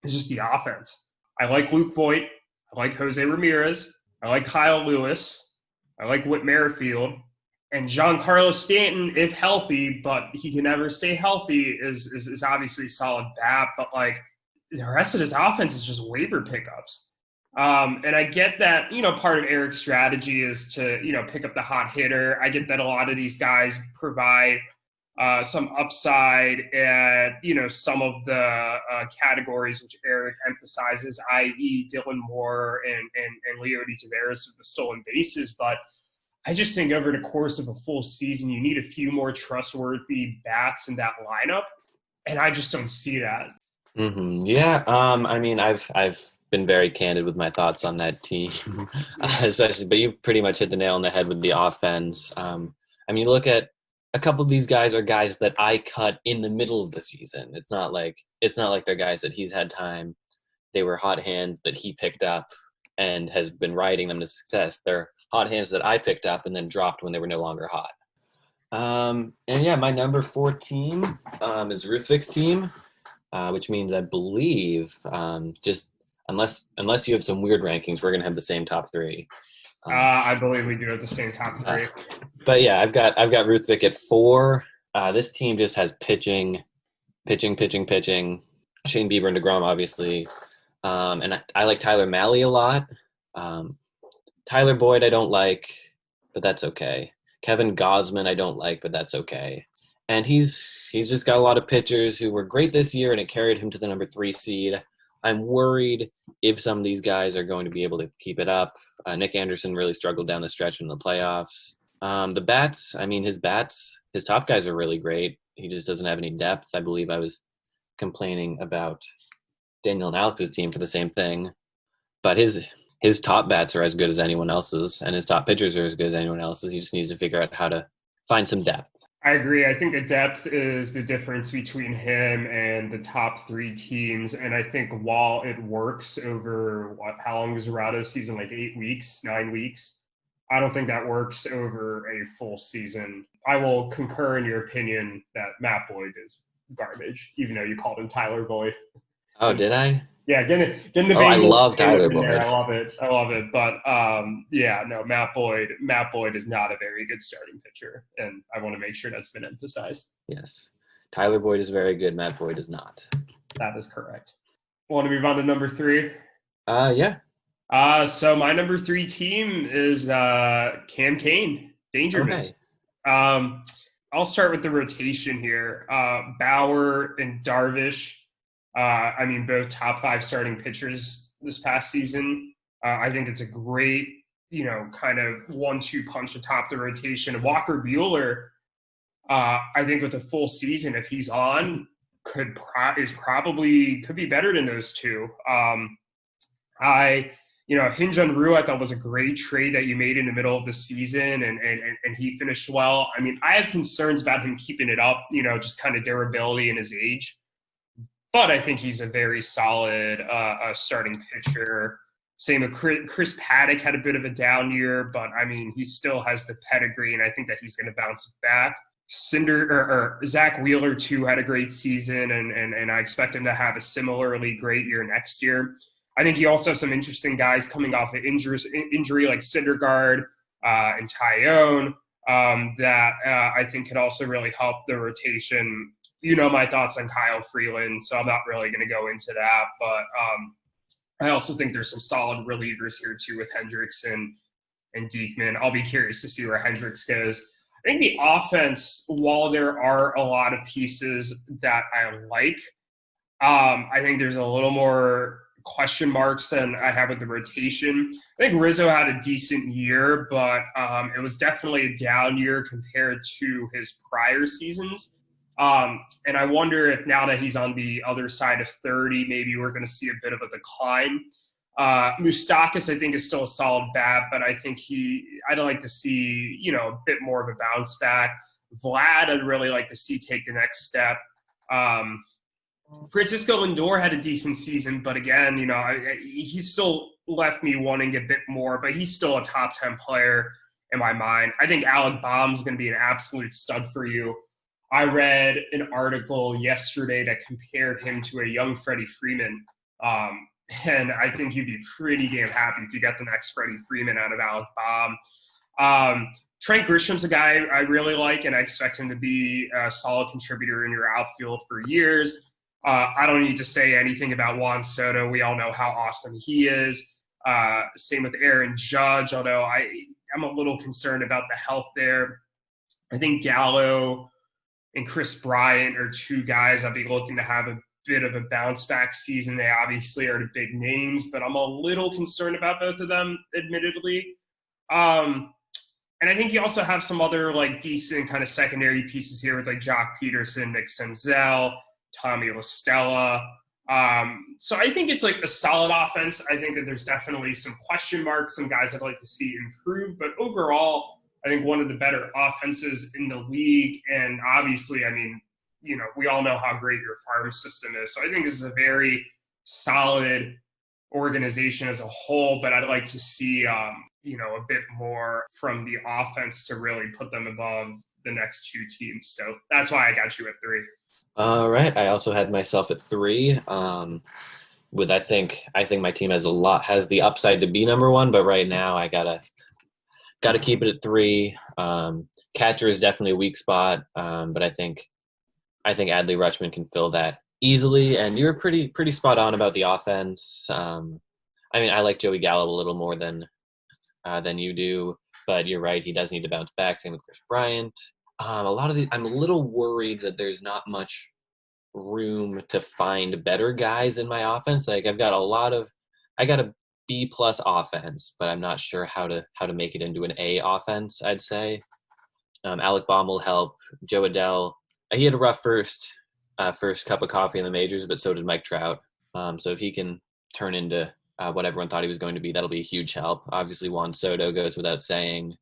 is just the offense. I like Luke Voigt. I like Jose Ramirez. I like Kyle Lewis. I like Whit Merrifield. And Giancarlo Stanton, if healthy, but he can never stay healthy, is obviously a solid bat. But, like, the rest of his offense is just waiver pickups. And I get that, part of Eric's strategy is to, pick up the hot hitter. I get that a lot of these guys provide some upside at, some of the categories which Eric emphasizes, i.e. Dylan Moore and Leody Taveras with the stolen bases. But I just think over the course of a full season, you need a few more trustworthy bats in that lineup. And I just don't see that. Mm-hmm. Yeah. I mean, I've been very candid with my thoughts on that team, especially, but you pretty much hit the nail on the head with the offense. I mean, look at a couple of these guys are guys that I cut in the middle of the season. It's not like they're guys that he's had time. They were hot hands that he picked up and has been riding them to success. They're hot hands that I picked up and then dropped when they were no longer hot. And yeah, my number 4 team is Ruthvik's team, which means I believe just unless you have some weird rankings, we're gonna have the same top 3. I believe we do have the same top 3. But yeah, I've got Ruthvik at 4. This team just has pitching. Shane Bieber and DeGrom, obviously. And I like Tyler Mahle a lot. Tyler Boyd I don't like, but that's okay. Kevin Gausman I don't like, but that's okay. and he's just got a lot of pitchers who were great this year, and it carried him to the number 3 seed. I'm worried if some of these guys are going to be able to keep it up. Nick Anderson really struggled down the stretch in the playoffs. The bats, I mean, his top guys are really great. He just doesn't have any depth. I believe I was complaining about Daniel and Alex's team for the same thing. But his top bats are as good as anyone else's, and his top pitchers are as good as anyone else's. He just needs to figure out how to find some depth. I agree. I think the depth is the difference between him and the top 3 teams. And I think while it works over how long was Dorado's season? Like 8 weeks, 9 weeks. I don't think that works over a full season. I will concur in your opinion that Matt Boyd is garbage, even though you called him Tyler Boyd. Oh, did I? Yeah, getting the I love Tyler Boyd. I love it. But Matt Boyd is not a very good starting pitcher, and I want to make sure that's been emphasized. Yes, Tyler Boyd is very good. Matt Boyd is not. That is correct. Want to move on to number 3? Yeah. So my number 3 team is Cam Kane, Danger Moose. I'll start with the rotation here. Bauer and Darvish. Both top 5 starting pitchers this past season. I think it's a great, kind of 1-2 punch atop the rotation. Walker Buehler, I think with a full season, if he's on, could be better than those two. Hinge on Rue, I thought was a great trade that you made in the middle of the season, and he finished well. I mean, I have concerns about him keeping it up, just kind of durability in his age. But I think he's a very solid starting pitcher. Same with Chris Paddock had a bit of a down year, but I mean, he still has the pedigree, and I think that he's going to bounce back. Zach Wheeler too had a great season, and I expect him to have a similarly great year next year. I think you also have some interesting guys coming off of injury like Syndergaard and Tyone that I think could also really help the rotation. My thoughts on Kyle Freeland, so I'm not really going to go into that. But I also think there's some solid relievers here too with Hendrickson and Diekman. I'll be curious to see where Hendricks goes. I think the offense, while there are a lot of pieces that I like, I think there's a little more question marks than I have with the rotation. I think Rizzo had a decent year, but it was definitely a down year compared to his prior seasons. And I wonder if now that he's on the other side of 30, maybe we're going to see a bit of a decline. Moustakas, I think, is still a solid bat, but I think I'd like to see, a bit more of a bounce back. Vlad, I'd really like to see take the next step. Francisco Lindor had a decent season, but again, he still left me wanting a bit more, but he's still a top 10 player in my mind. I think Alec Baum's going to be an absolute stud for you. I read an article yesterday that compared him to a young Freddie Freeman. And I think you'd be pretty damn happy if you got the next Freddie Freeman out of Alec Baum. Trent Grisham's a guy I really like, and I expect him to be a solid contributor in your outfield for years. I don't need to say anything about Juan Soto. We all know how awesome he is. Same with Aaron Judge, although I'm a little concerned about the health there. I think Gallo and Chris Bryant are 2 guys I'll be looking to have a bit of a bounce back season. They obviously are the big names, but I'm a little concerned about both of them, admittedly. And I think you also have some other decent kind of secondary pieces here with Jock Peterson, Nick Senzel, Tommy La Stella. So I think it's a solid offense. I think that there's definitely some question marks, some guys I'd like to see improve, but overall, I think one of the better offenses in the league. And obviously, we all know how great your farm system is. So I think this is a very solid organization as a whole, but I'd like to see, a bit more from the offense to really put them above the next 2 teams. So that's why I got you at 3. All right. I also had myself at 3. I think my team has the upside to be number 1, but right now I gotta keep it at 3. Catcher is definitely a weak spot, but I think Adley Rutschman can fill that easily. And you were pretty spot on about the offense. I like Joey Gallo a little more than you do, but you're right. He does need to bounce back. Same with Chris Bryant. A lot of I'm a little worried that there's not much room to find better guys in my offense. Like I got a B plus offense, but I'm not sure how to make it into an A offense. I'd say Alec Baum will help. Joe Adell, he had a rough first cup of coffee in the majors, but so did Mike Trout. So if he can turn into what everyone thought he was going to be, that'll be a huge help. Obviously, Juan Soto goes without saying.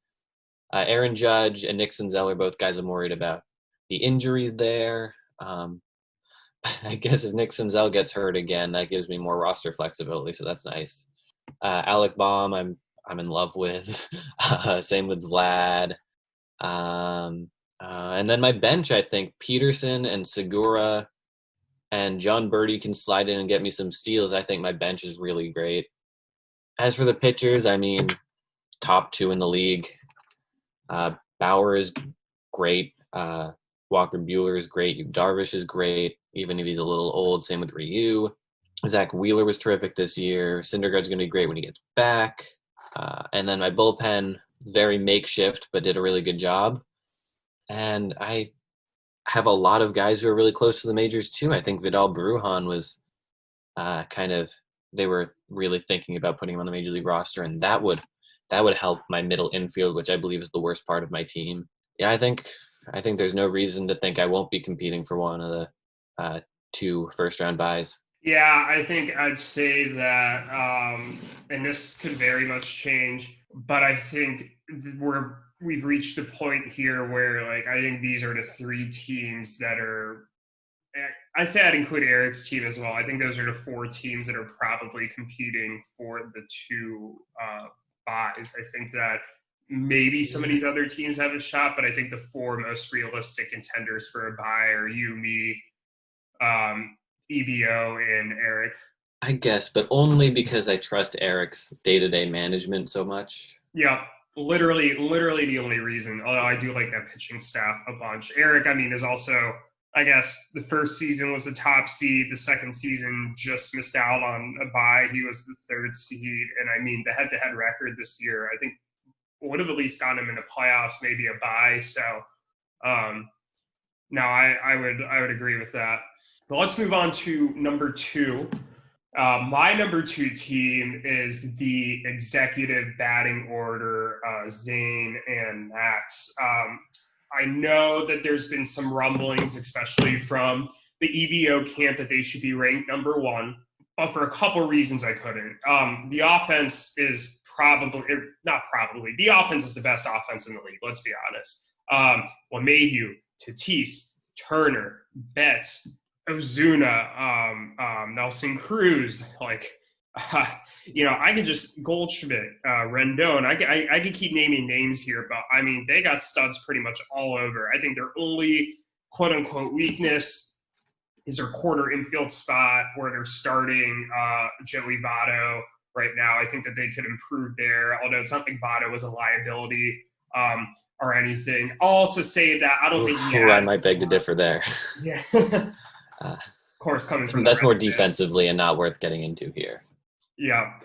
Aaron Judge and Nick Senzel are both guys I'm worried about. The injury there. I guess if Nick Senzel gets hurt again, that gives me more roster flexibility, so that's nice. Alec Baum, I'm in love with. Same with Vlad. And then my bench, I think Peterson and Segura and John Birdie can slide in and get me some steals. I think my bench is really great. As for the pitchers, I mean, top 2 in the league. Bauer is great. Walker Buehler is great. Yu Darvish is great, even if he's a little old. Same with Ryu. Zach Wheeler was terrific this year. Syndergaard's going to be great when he gets back. And then my bullpen, very makeshift, but did a really good job. And I have a lot of guys who are really close to the majors too. I think Vidal Brujan was they were really thinking about putting him on the major league roster, and that would help my middle infield, which I believe is the worst part of my team. Yeah, I think there's no reason to think I won't be competing for one of the 2 first-round buys. Yeah, I think I'd say that, and this could very much change, but I think we've reached a point here where, like, I think these are the 3 teams that are. I'd say I'd include Eric's team as well. I think those are the 4 teams that are probably competing for the 2 buys. I think that maybe some of these other teams have a shot, but I think the 4 most realistic contenders for a buy are you, me, EBO, and Eric. I guess, but only because I trust Eric's day-to-day management so much. Yeah, literally the only reason. Although I do like that pitching staff a bunch. Eric, I mean, is also, I guess, the first season was a top seed. The second season just missed out on a bye. He was the 3rd seed. And I mean, the head-to-head record this year, I think, would have at least gotten him in the playoffs, maybe a bye. So, no, I would agree with that. But let's move on to number 2. My number 2 team is the executive batting order, Zane and Max. I know that there's been some rumblings, especially from the EVO camp, that they should be ranked number 1, but for a couple reasons I couldn't. The offense is the offense is the best offense in the league, let's be honest. LeMahieu, Tatis, Turner, Betts, Ozuna, Nelson Cruz, I could just Goldschmidt, Rendon. I could keep naming names here, but I mean, they got studs pretty much all over. I think their only quote unquote weakness is their corner infield spot where they're starting Joey Votto right now. I think that they could improve there, although it's not like Votto was a liability or anything. I'll also say that I don't think I might beg to differ there. Yeah. Of course, coming from that's more defensively and not worth getting into here. Yeah.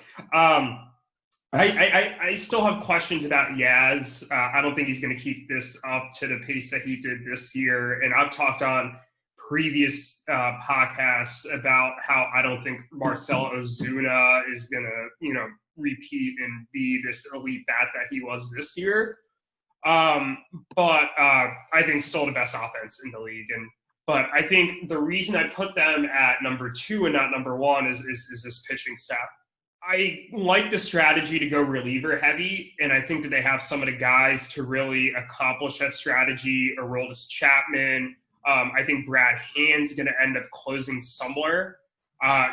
I still have questions about Yaz. I don't think he's going to keep this up to the pace that he did this year. And I've talked on previous podcasts about how I don't think Marcell Ozuna is going to, repeat and be this elite bat that he was this year. But I think still the best offense in the league. But I think the reason I put them at number 2 and not number 1 is this pitching staff. I like the strategy to go reliever heavy, and I think that they have some of the guys to really accomplish that strategy. Aroldis Chapman. I think Brad Hand's going to end up closing somewhere.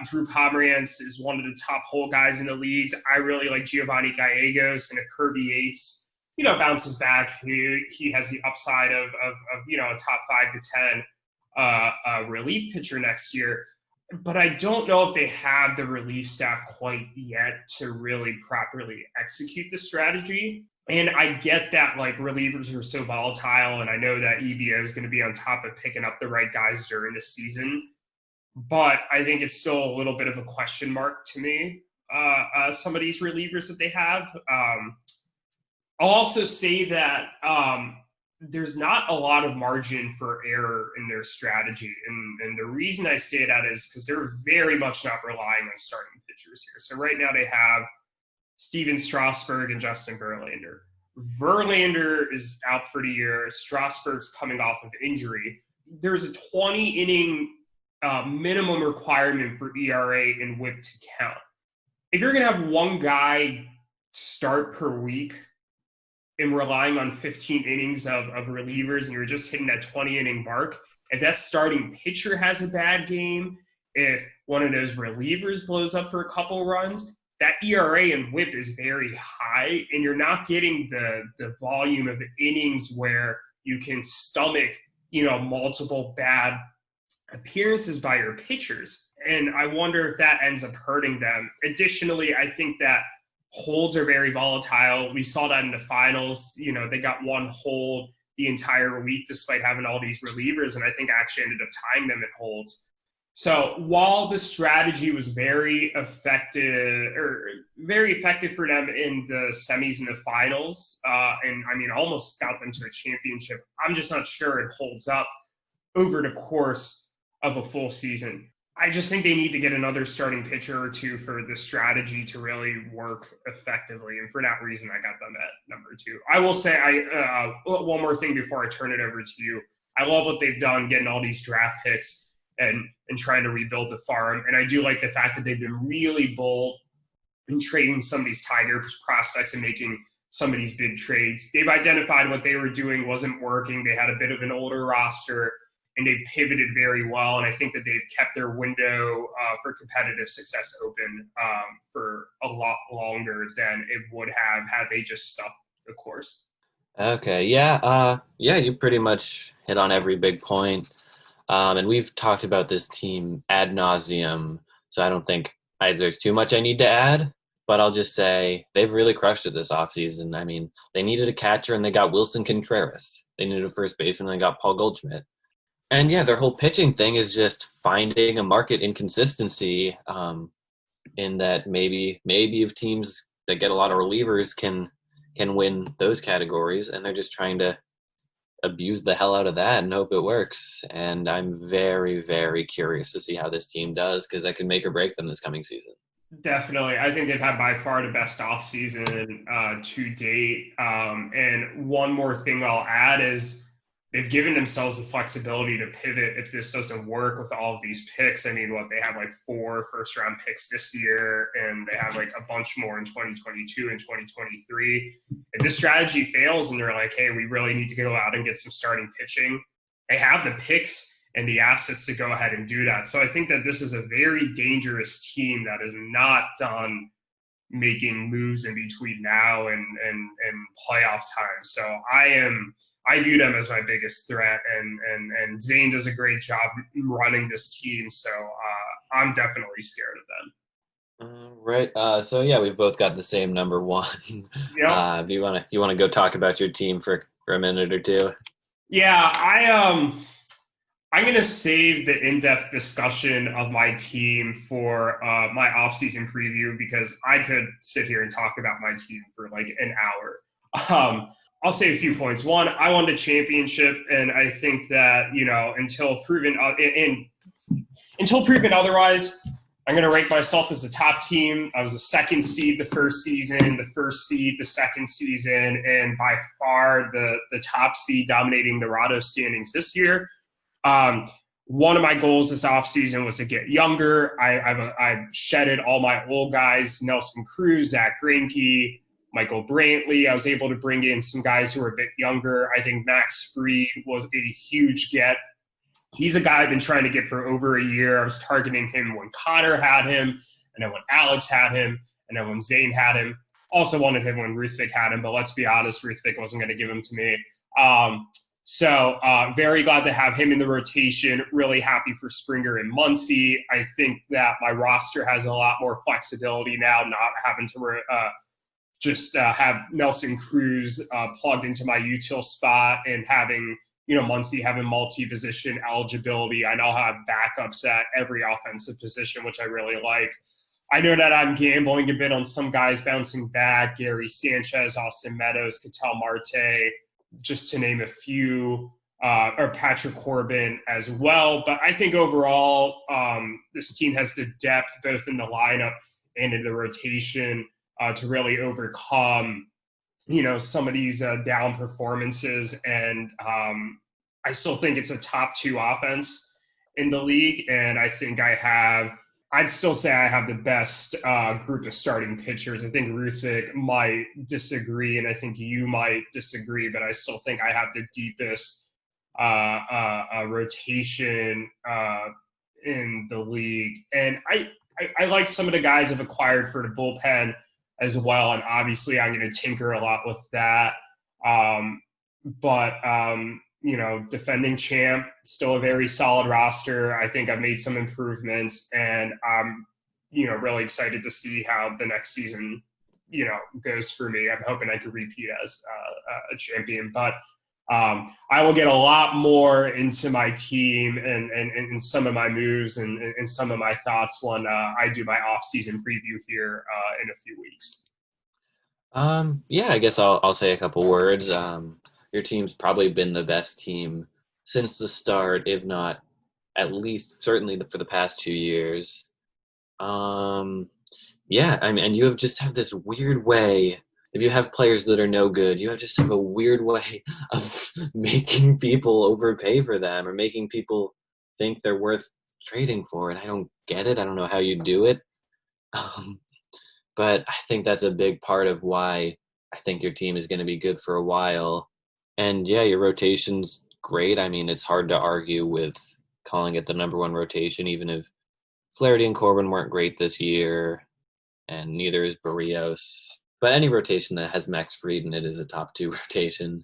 Drew Pomeranz is one of the top hole guys in the leagues. I really like Giovanni Gallegos, and if Kirby Yates, bounces back, he has the upside of a top 5 to 10 relief pitcher next year. But I don't know if they have the relief staff quite yet to really properly execute the strategy. And I get that, relievers are so volatile, and I know that EVO is going to be on top of picking up the right guys during the season. But I think it's still a little bit of a question mark to me, some of these relievers that they have. I'll also say that there's not a lot of margin for error in their strategy. And the reason I say that is because they're very much not relying on starting pitchers here. So right now they have Steven Strasburg and Justin Verlander. Verlander is out for the year. Strasburg's coming off of injury. There's a 20-inning minimum requirement for ERA and WHIP to count. If you're going to have one guy start per week and relying on 15 innings of relievers and you're just hitting that 20-inning mark, if that starting pitcher has a bad game, if one of those relievers blows up for a couple runs, that ERA and WHIP is very high, and you're not getting the volume of innings where you can stomach, multiple bad appearances by your pitchers. And I wonder if that ends up hurting them. Additionally, I think that holds are very volatile. We saw that in the finals. They got one hold the entire week despite having all these relievers, and I think actually ended up tying them in holds. So while the strategy was very effective for them in the semis and the finals, and almost got them to a championship, I'm just not sure it holds up over the course of a full season. I just think they need to get another starting pitcher or two for the strategy to really work effectively. And for that reason, I got them at number 2. I will say one more thing before I turn it over to you. I love what they've done getting all these draft picks and trying to rebuild the farm. And I do like the fact that they've been really bold in trading some of these Tigers prospects and making some of these big trades. They've identified what they were doing wasn't working. They had a bit of an older roster, and they pivoted very well. And I think that they've kept their window for competitive success open for a lot longer than it would have had they just stuck the course. Okay, yeah, you pretty much hit on every big point. And we've talked about this team ad nauseum, so I don't think there's too much I need to add, but I'll just say they've really crushed it this offseason. I mean, they needed a catcher, and they got Wilson Contreras. They needed a first baseman, and they got Paul Goldschmidt. And, yeah, their whole pitching thing is just finding a market inconsistency in that maybe if teams that get a lot of relievers can win those categories, and they're just trying to abuse the hell out of that and hope it works. And I'm very, very curious to see how this team does, because that could make or break them this coming season. Definitely. I think they've had by far the best offseason to date. And one more thing I'll add is they've given themselves the flexibility to pivot if this doesn't work with all of these picks. I mean, they have 4 first-round picks this year, and they have a bunch more in 2022 and 2023. If this strategy fails and they're like, hey, we really need to go out and get some starting pitching, they have the picks and the assets to go ahead and do that. So I think that this is a very dangerous team that is not done making moves in between now and playoff time. So I view them as my biggest threat, and Zane does a great job running this team. So I'm definitely scared of them. Right. So yeah, we've both got the same number 1. Yep. Do you want to go talk about your team for a minute or two? Yeah, I'm going to save the in-depth discussion of my team for my offseason preview, because I could sit here and talk about my team for an hour. I'll say a few points. One, I won the championship, and I think that, until proven otherwise, I'm going to rank myself as the top team. I was the second seed the first season, the first seed the second season, and by far the top seed dominating the Rado standings this year. One of my goals this offseason was to get younger. I've shedded all my old guys, Nelson Cruz, Zach Greinke, Michael Brantley. I was able to bring in some guys who are a bit younger. I think Max Fried was a huge get. He's a guy I've been trying to get for over a year. I was targeting him when Connor had him, and then when Alex had him, and then when Zane had him. Also wanted him when Ruthvik had him, but let's be honest, Ruthvik wasn't going to give him to me. So very glad to have him in the rotation. Really happy for Springer and Muncy. I think that my roster has a lot more flexibility now, not having to have Nelson Cruz plugged into my util spot, and having Muncy having multi-position eligibility. I now have backups at every offensive position, which I really like. I know that I'm gambling a bit on some guys bouncing back: Gary Sanchez, Austin Meadows, Ketel Marte, just to name a few, or Patrick Corbin as well. But I think overall, this team has the depth both in the lineup and in the rotation to really overcome, some of these down performances. And I still think it's a top 2 offense in the league. And I think I'd still say I have the best group of starting pitchers. I think Ruthvik might disagree, and I think you might disagree, but I still think I have the deepest rotation in the league. And I like some of the guys I've acquired for the bullpen as well, and obviously I'm going to tinker a lot with that. But defending champ, still a very solid roster. I think I've made some improvements, and I'm, really excited to see how the next season, goes for me. I'm hoping I can repeat as a champion, but I will get a lot more into my team and some of my moves and some of my thoughts when I do my off-season preview here in a few weeks. Yeah, I guess I'll say a couple words. Your team's probably been the best team since the start, if not at least certainly for the past 2 years. Yeah, I mean, and you just have this weird way. If you have players that are no good, you just have a weird way of making people overpay for them or making people think they're worth trading for. And I don't get it. I don't know how you do it. But I think that's a big part of why I think your team is going to be good for a while. And yeah, your rotation's great. I mean, it's hard to argue with calling it the number 1 rotation, even if Flaherty and Corbin weren't great this year, and neither is Barrios. But any rotation that has Max Fried in it is a top 2 rotation.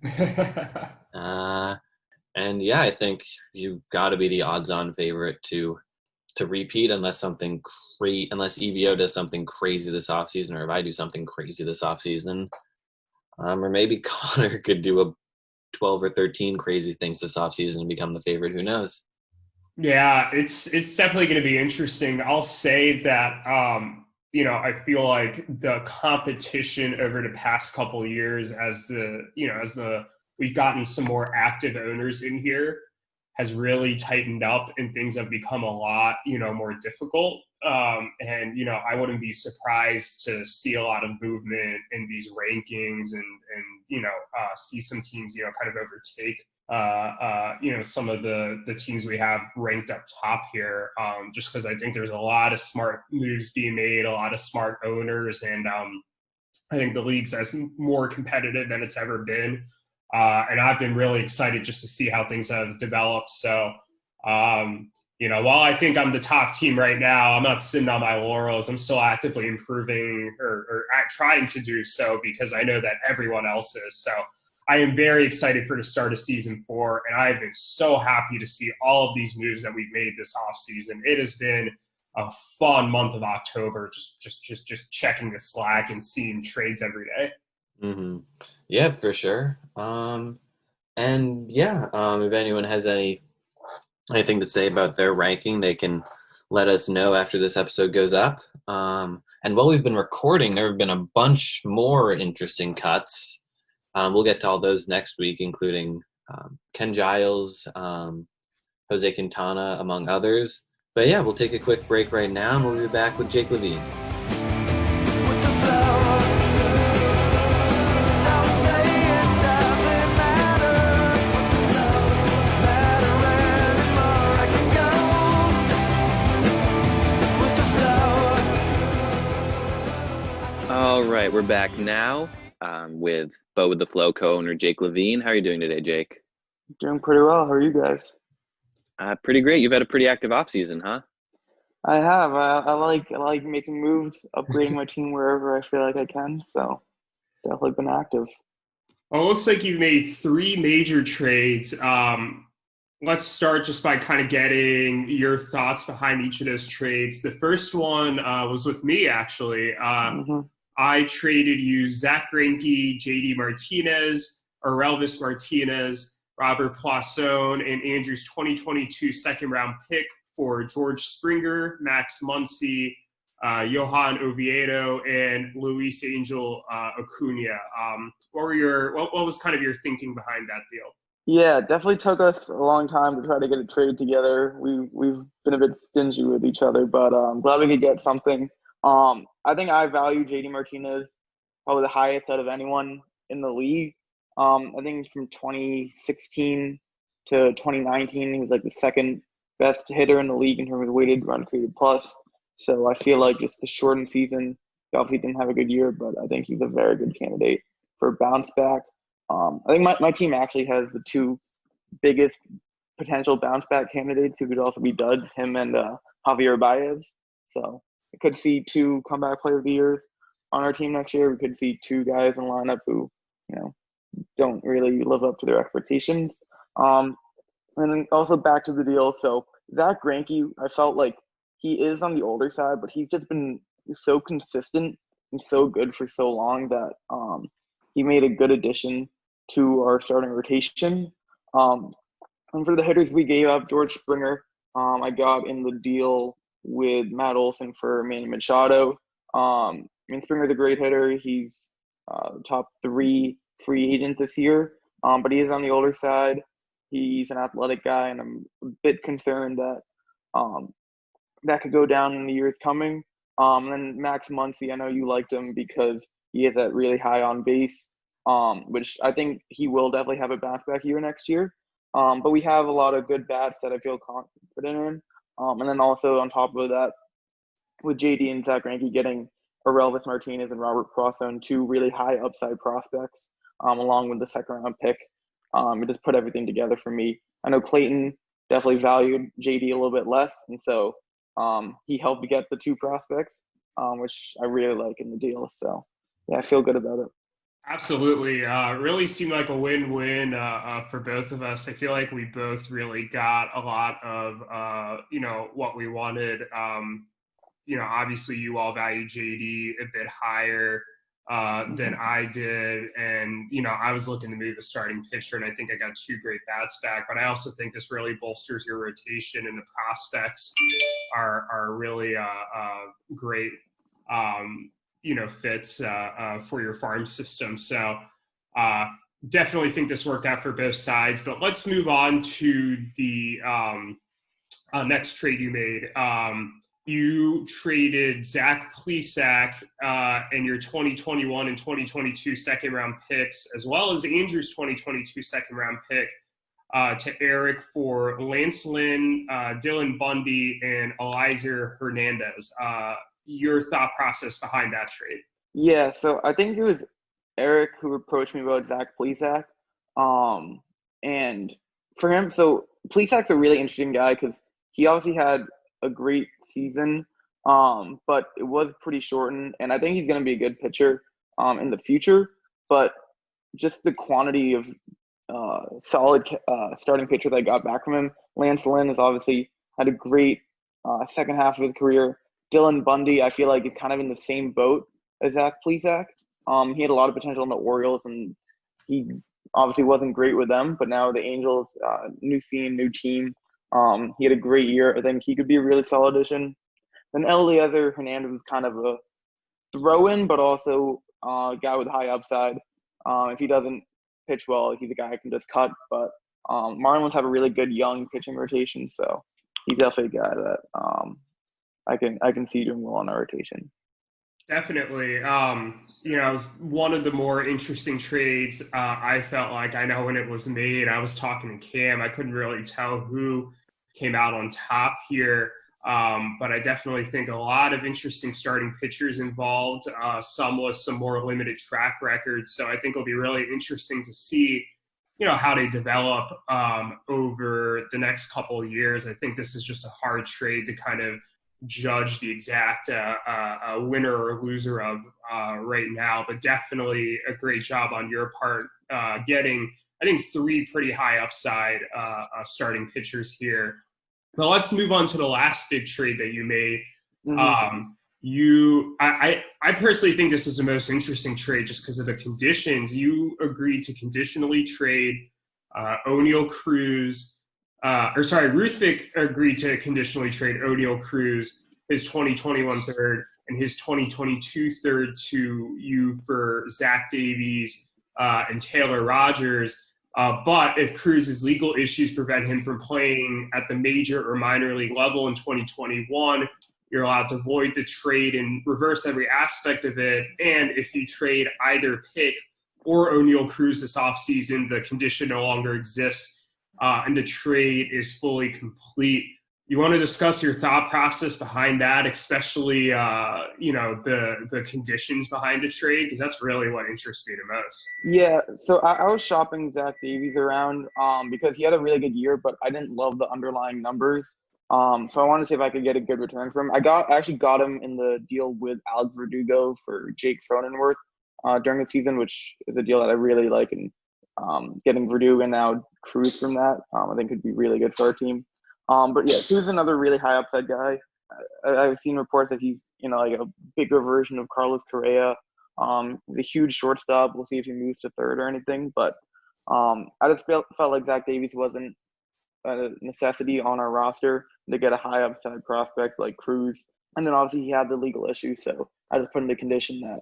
And yeah, I think you've got to be the odds-on favorite to repeat unless EVO does something crazy this offseason, or if I do something crazy this offseason. Or maybe Connor could do a 12 or 13 crazy things this offseason and become the favorite. Who knows? Yeah, it's definitely going to be interesting. I'll say that, I feel like the competition over the past couple of years as we've gotten some more active owners in here has really tightened up, and things have become a lot, more difficult. And I wouldn't be surprised to see a lot of movement in these rankings and see some teams, kind of overtake, some of the teams we have ranked up top here, just because I think there's a lot of smart moves being made, a lot of smart owners, and I think the league's as more competitive than it's ever been. And I've been really excited just to see how things have developed. So, while I think I'm the top team right now, I'm not sitting on my laurels. I'm still actively improving or trying to do so, because I know that everyone else is. So I am very excited for the start of season 4. And I've been so happy to see all of these moves that we've made this offseason. It has been a fun month of October, just checking the Slack and seeing trades every day. Mm-hmm. Yeah, for sure. And yeah, if anyone has anything to say about their ranking, they can let us know after this episode goes up. And while we've been recording, there have been a bunch more interesting cuts. We'll get to all those next week, including Ken Giles, Jose Quintana, among others. But yeah, we'll take a quick break right now, and we'll be back with Jake Levine. All right, we're back now with Bo with the Flow co-owner Jake Levine. How are you doing today, Jake? Doing pretty well. How are you guys? Pretty great. You've had a pretty active offseason, huh? I have. I like making moves, upgrading my team wherever I feel like I can. So definitely been active. Well, it looks like you've made 3 major trades. Let's start just by kind of getting your thoughts behind each of those trades. The first one was with me, actually. I traded you Zach Greinke, JD Martinez, Orelvis Martinez, Robert Poisson, and Andrew's 2022 second-round pick for George Springer, Max Muncy, Johan Oviedo, and Luis Angel Acuna. what was kind of your thinking behind that deal? Yeah, it definitely took us a long time to try to get a trade together. We've been a bit stingy with each other, but I'm glad we could get something. I think I value JD Martinez probably the highest out of anyone in the league. I think from 2016 to 2019, he was like the second best hitter in the league in terms of weighted run created plus. So I feel like just the shortened season, he obviously didn't have a good year, but I think he's a very good candidate for bounce back. I think my team actually has the two biggest potential bounce back candidates who could also be duds, him and Javier Baez. So I could see two comeback player of the years on our team next year. We could see two guys in the lineup who, don't really live up to their expectations. And then also back to the deal. So Zach Greinke, I felt like he is on the older side, but he's just been so consistent and so good for so long that he made a good addition to our starting rotation. And for the hitters, we gave up George Springer. I got in the deal with Matt Olson for Manny Machado. Springer's a great hitter. He's top 3 free agent this year, but he is on the older side. He's an athletic guy, and I'm a bit concerned that that could go down in the years coming. And then Max Muncy, I know you liked him because he is that really high on base, which I think he will definitely have a bounce back year next year. But we have a lot of good bats that I feel confident in. And then also on top of that, with JD and Zach Greinke getting Aurelvis Martinez and Robert Puason, two really high upside prospects, along with the second round pick, it just put everything together for me. I know Clayton definitely valued JD a little bit less, and so he helped get the two prospects, which I really like in the deal. So yeah, I feel good about it. Absolutely. Really seemed like a win-win for both of us. I feel like we both really got a lot of, what we wanted. Obviously you all value JD a bit higher than I did. And, I was looking to move a starting pitcher, and I think I got two great bats back. But I also think this really bolsters your rotation, and the prospects are really great. Fits for your farm system. So definitely think this worked out for both sides. But let's move on to the next trade you made. You traded Zach Plesac and your 2021 and 2022 second round picks, as well as Andrew's 2022 second round pick, to Eric for Lance Lynn, Dylan Bundy, and Eliezer Hernandez. Your thought process behind that trade? Yeah, so I think it was Eric who approached me about Zach Plesac. And for him, so Plesac's a really interesting guy because he obviously had a great season, but it was pretty shortened. And I think he's going to be a good pitcher in the future. But just the quantity of solid starting pitcher that I got back from him. Lance Lynn has obviously had a great second half of his career. Dylan Bundy, I feel like, is kind of in the same boat as Zach Plesac. He had a lot of potential in the Orioles, and he obviously wasn't great with them. But now the Angels, new scene, new team. He had a great year. I think he could be a really solid addition. Then Eliezer Hernandez was kind of a throw-in, but also a guy with high upside. If he doesn't pitch well, he's a guy who can just cut. But Marlins have a really good young pitching rotation, so he's definitely a guy that I can see doing well on our rotation. Definitely. It was one of the more interesting trades. I felt like, I know when it was made, I was talking to Cam, I couldn't really tell who came out on top here. But I definitely think a lot of interesting starting pitchers involved, some with some more limited track records. So I think it'll be really interesting to see, how they develop over the next couple of years. I think this is just a hard trade to kind of judge the exact winner or loser of right now, but definitely a great job on your part getting, I think, three pretty high upside starting pitchers here. But let's move on to the last big trade that you made. Mm-hmm. I personally think this is the most interesting trade just because of the conditions. You agreed to conditionally trade O'Neill Cruz. Ruth Vick agreed to conditionally trade O'Neill Cruz, his 2021 third, and his 2022 third to you for Zach Davies, and Taylor Rogers. But if Cruz's legal issues prevent him from playing at the major or minor league level in 2021, you're allowed to void the trade and reverse every aspect of it. And if you trade either pick or O'Neal Cruz this offseason, the condition no longer exists and the trade is fully complete. You want to discuss your thought process behind that, especially, the conditions behind a trade, because that's really what interests me the most. Yeah, so I was shopping Zach Davies around because he had a really good year, but I didn't love the underlying numbers. So I wanted to see if I could get a good return from him. I actually got him in the deal with Alex Verdugo for Jake Cronenworth during the season, which is a deal that I really like. And getting Verdugo and now Cruz from that, I think could be really good for our team. But yeah, Cruz is another really high upside guy. I've seen reports that he's, like a bigger version of Carlos Correa. He's a huge shortstop. We'll see if he moves to third or anything. But I just felt like Zach Davies wasn't a necessity on our roster to get a high upside prospect like Cruz. And then obviously he had the legal issues. So I just put in the condition that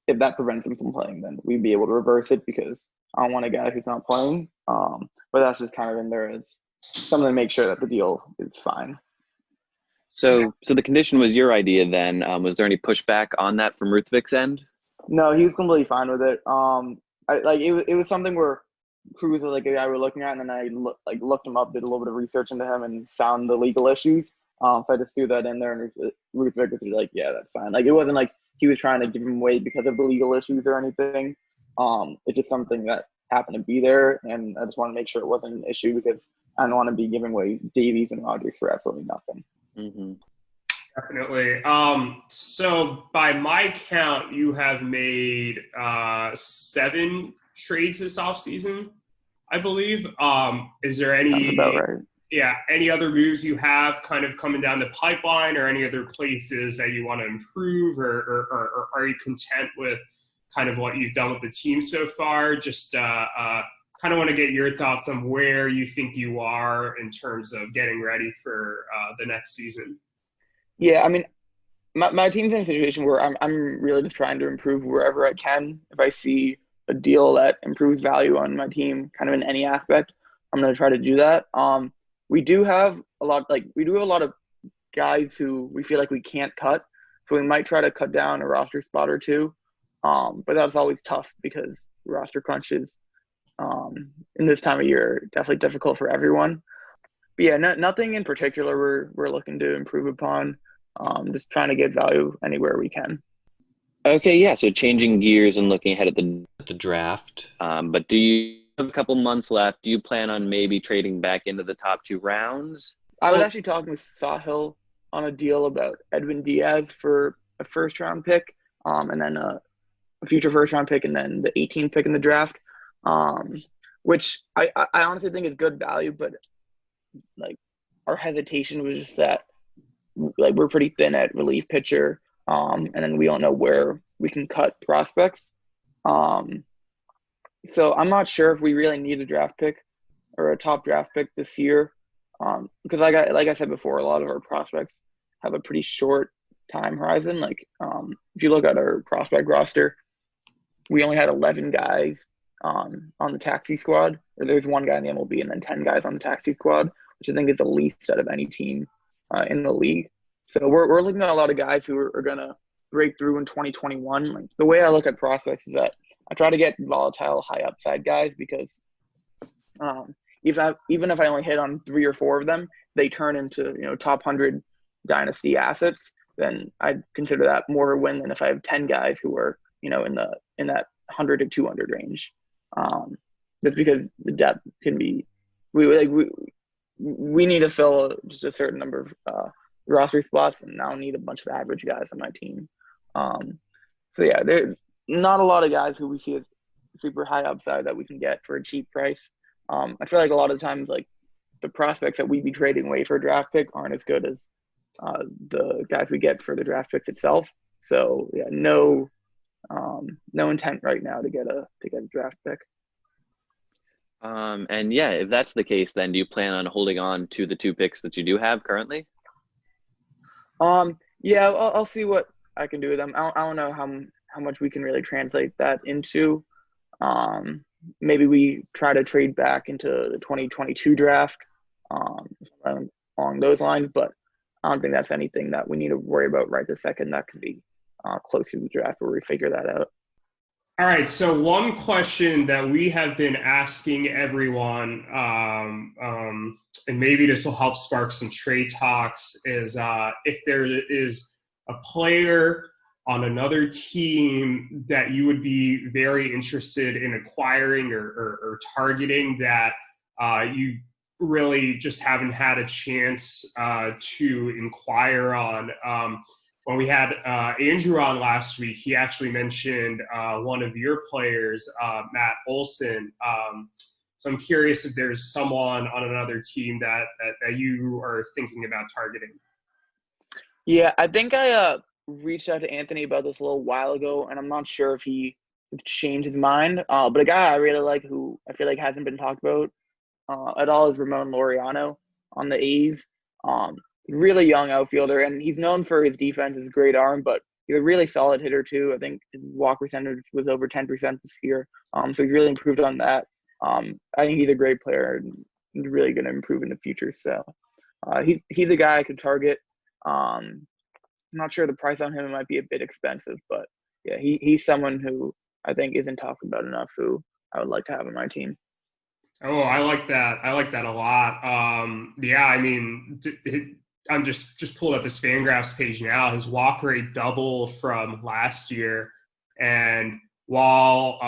if that prevents him from playing, then we'd be able to reverse it because I don't want a guy who's not playing. But that's just kind of in there as something to make sure that the deal is fine. So the condition was your idea then. Was there any pushback on that from Ruthvik's end? No, he was completely fine with it. It was something where Cruz was like a guy we're looking at, and then I looked him up, did a little bit of research into him, and found the legal issues. So I just threw that in there, and Ruthvik was like, "Yeah, that's fine." Like it wasn't like he was trying to give him away because of the legal issues or anything. It's just something that happened to be there, and I just want to make sure it wasn't an issue because I don't want to be giving away Davies and Rogers for absolutely nothing. Mm-hmm. Definitely. So by my count, you have made 7 trades this offseason, I believe. Is there any? That's about right. Yeah. Any other moves you have kind of coming down the pipeline, or any other places that you want to improve, or are you content with kind of what you've done with the team so far? Just kind of want to get your thoughts on where you think you are in terms of getting ready for the next season. Yeah, I mean, my team's in a situation where I'm really just trying to improve wherever I can. If I see a deal that improves value on my team, kind of in any aspect, I'm going to try to do that. We do have a lot of guys who we feel like we can't cut, so we might try to cut down a roster spot or two. But that's always tough because roster crunches in this time of year are definitely difficult for everyone. But yeah, nothing in particular we're looking to improve upon. Just trying to get value anywhere we can. Okay, yeah. So changing gears and looking ahead at The draft. but do you have a couple months left? Do you plan on maybe trading back into the top 2 rounds? I was actually talking with Sahil on a deal about Edwin Diaz for a first-round pick, and then a future first-round pick, and then the 18th pick in the draft, which I honestly think is good value, but like our hesitation was just that like we're pretty thin at relief pitcher, and then we don't know where we can cut prospects. So I'm not sure if we really need a draft pick or a top draft pick this year, because like I said before, a lot of our prospects have a pretty short time horizon. Like if you look at our prospect roster, we only had 11 guys on the taxi squad, or there's 1 guy in the MLB and then 10 guys on the taxi squad, which I think is the least out of any team in the league. So we're looking at a lot of guys who are going to break through in 2021. Like the way I look at prospects is that I try to get volatile, high upside guys because even if I only hit on 3 or 4 of them, they turn into top 100 dynasty assets. Then I'd consider that more of a win than if I have 10 guys who are in that 100 to 200 range. Just because the depth can be we need to fill just a certain number of roster spots, and I don't need a bunch of average guys on my team. So yeah, there's not a lot of guys who we see as super high upside that we can get for a cheap price. I feel like a lot of times, like the prospects that we'd be trading away for a draft pick aren't as good as the guys we get for the draft picks itself. So yeah, no intent right now to get a draft pick. And yeah, if that's the case, then do you plan on holding on to the 2 picks that you do have currently? Yeah, I'll see what I can do with them. I don't know how much we can really translate that into Maybe we try to trade back into the 2022 draft, along those lines, but I don't think that's anything that we need to worry about right this second. That could be close to the draft where we figure that out. All right, so one question that we have been asking everyone, and maybe this will help spark some trade talks, is if there is a player on another team that you would be very interested in acquiring or targeting that you really just haven't had a chance to inquire on. When we had Andrew on last week, he actually mentioned one of your players, Matt Olson. So I'm curious if there's someone on another team that you are thinking about targeting. Yeah, I think I reached out to Anthony about this a little while ago, and I'm not sure if he changed his mind. But a guy I really like who I feel like hasn't been talked about at all is Ramon Laureano on the A's. Really young outfielder, and he's known for his defense, his great arm, but he's a really solid hitter too. I think his walk percentage was over 10% this year. So he's really improved on that. I think he's a great player and he's really going to improve in the future. So he's a guy I could target. I'm not sure the price on him might be a bit expensive, but yeah, he's someone who I think isn't talked about enough, who I would like to have on my team. Oh, I like that. I like that a lot. Yeah, I mean, I'm just pulled up his Fangraphs page now. His walk rate doubled from last year, and while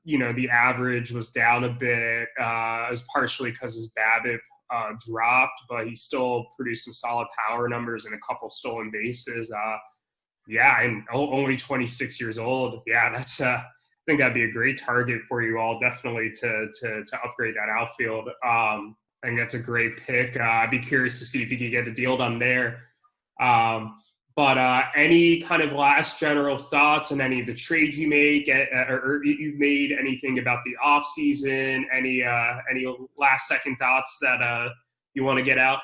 the average was down a bit, it was partially because his BABIP dropped, but he still produced some solid power numbers and a couple stolen bases. Yeah, and only 26 years old. Yeah, that's I think that'd be a great target for you all, definitely to upgrade that outfield. I think that's a great pick. I'd be curious to see if you could get a deal done there. But any kind of last general thoughts on any of the trades you make, or you've made, anything about the offseason, any last second thoughts that you want to get out?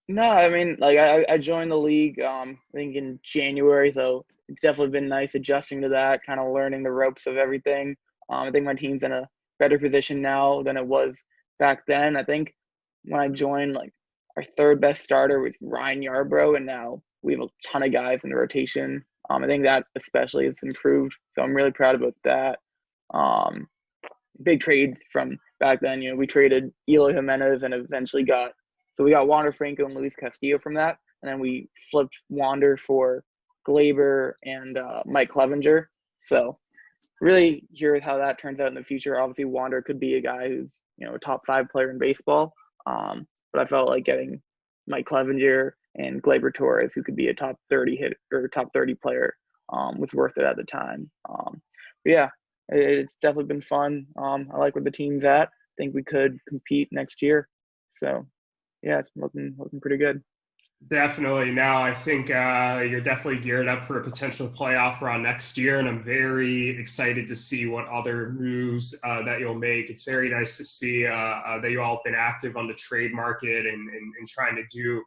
No, I mean, like I joined the league, I think in January, so it's definitely been nice adjusting to that, kind of learning the ropes of everything. I think my team's in a better position now than it was back then. I think when I joined, like our third best starter was Ryan Yarbrough, and now we have a ton of guys in the rotation. I think that especially has improved, so I'm really proud about that. Big trade from back then, we traded Eloy Jimenez and eventually we got Wander Franco and Luis Castillo from that, and then we flipped Wander for Glaber and Mike Clevenger. So really hear how that turns out in the future. Obviously, Wander could be a guy who's a top 5 player in baseball, but I felt like getting Mike Clevenger and Glaber Torres, who could be a top 30 hit or top 30 player, was worth it at the time. But yeah, it's definitely been fun. I like where the team's at. I think we could compete next year. So yeah, it's looking pretty good. Definitely. Now, I think you're definitely geared up for a potential playoff run next year, and I'm very excited to see what other moves that you'll make. It's very nice to see that you all have been active on the trade market and trying to do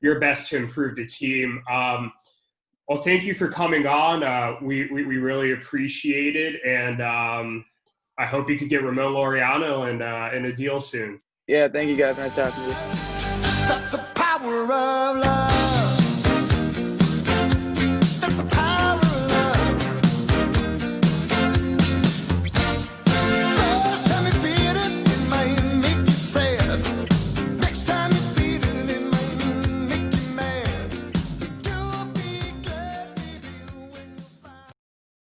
your best to improve the team. Well, thank you for coming on. We really appreciate it, and I hope you could get Ramon Laureano and a deal soon. Yeah, thank you guys. Nice talking to you.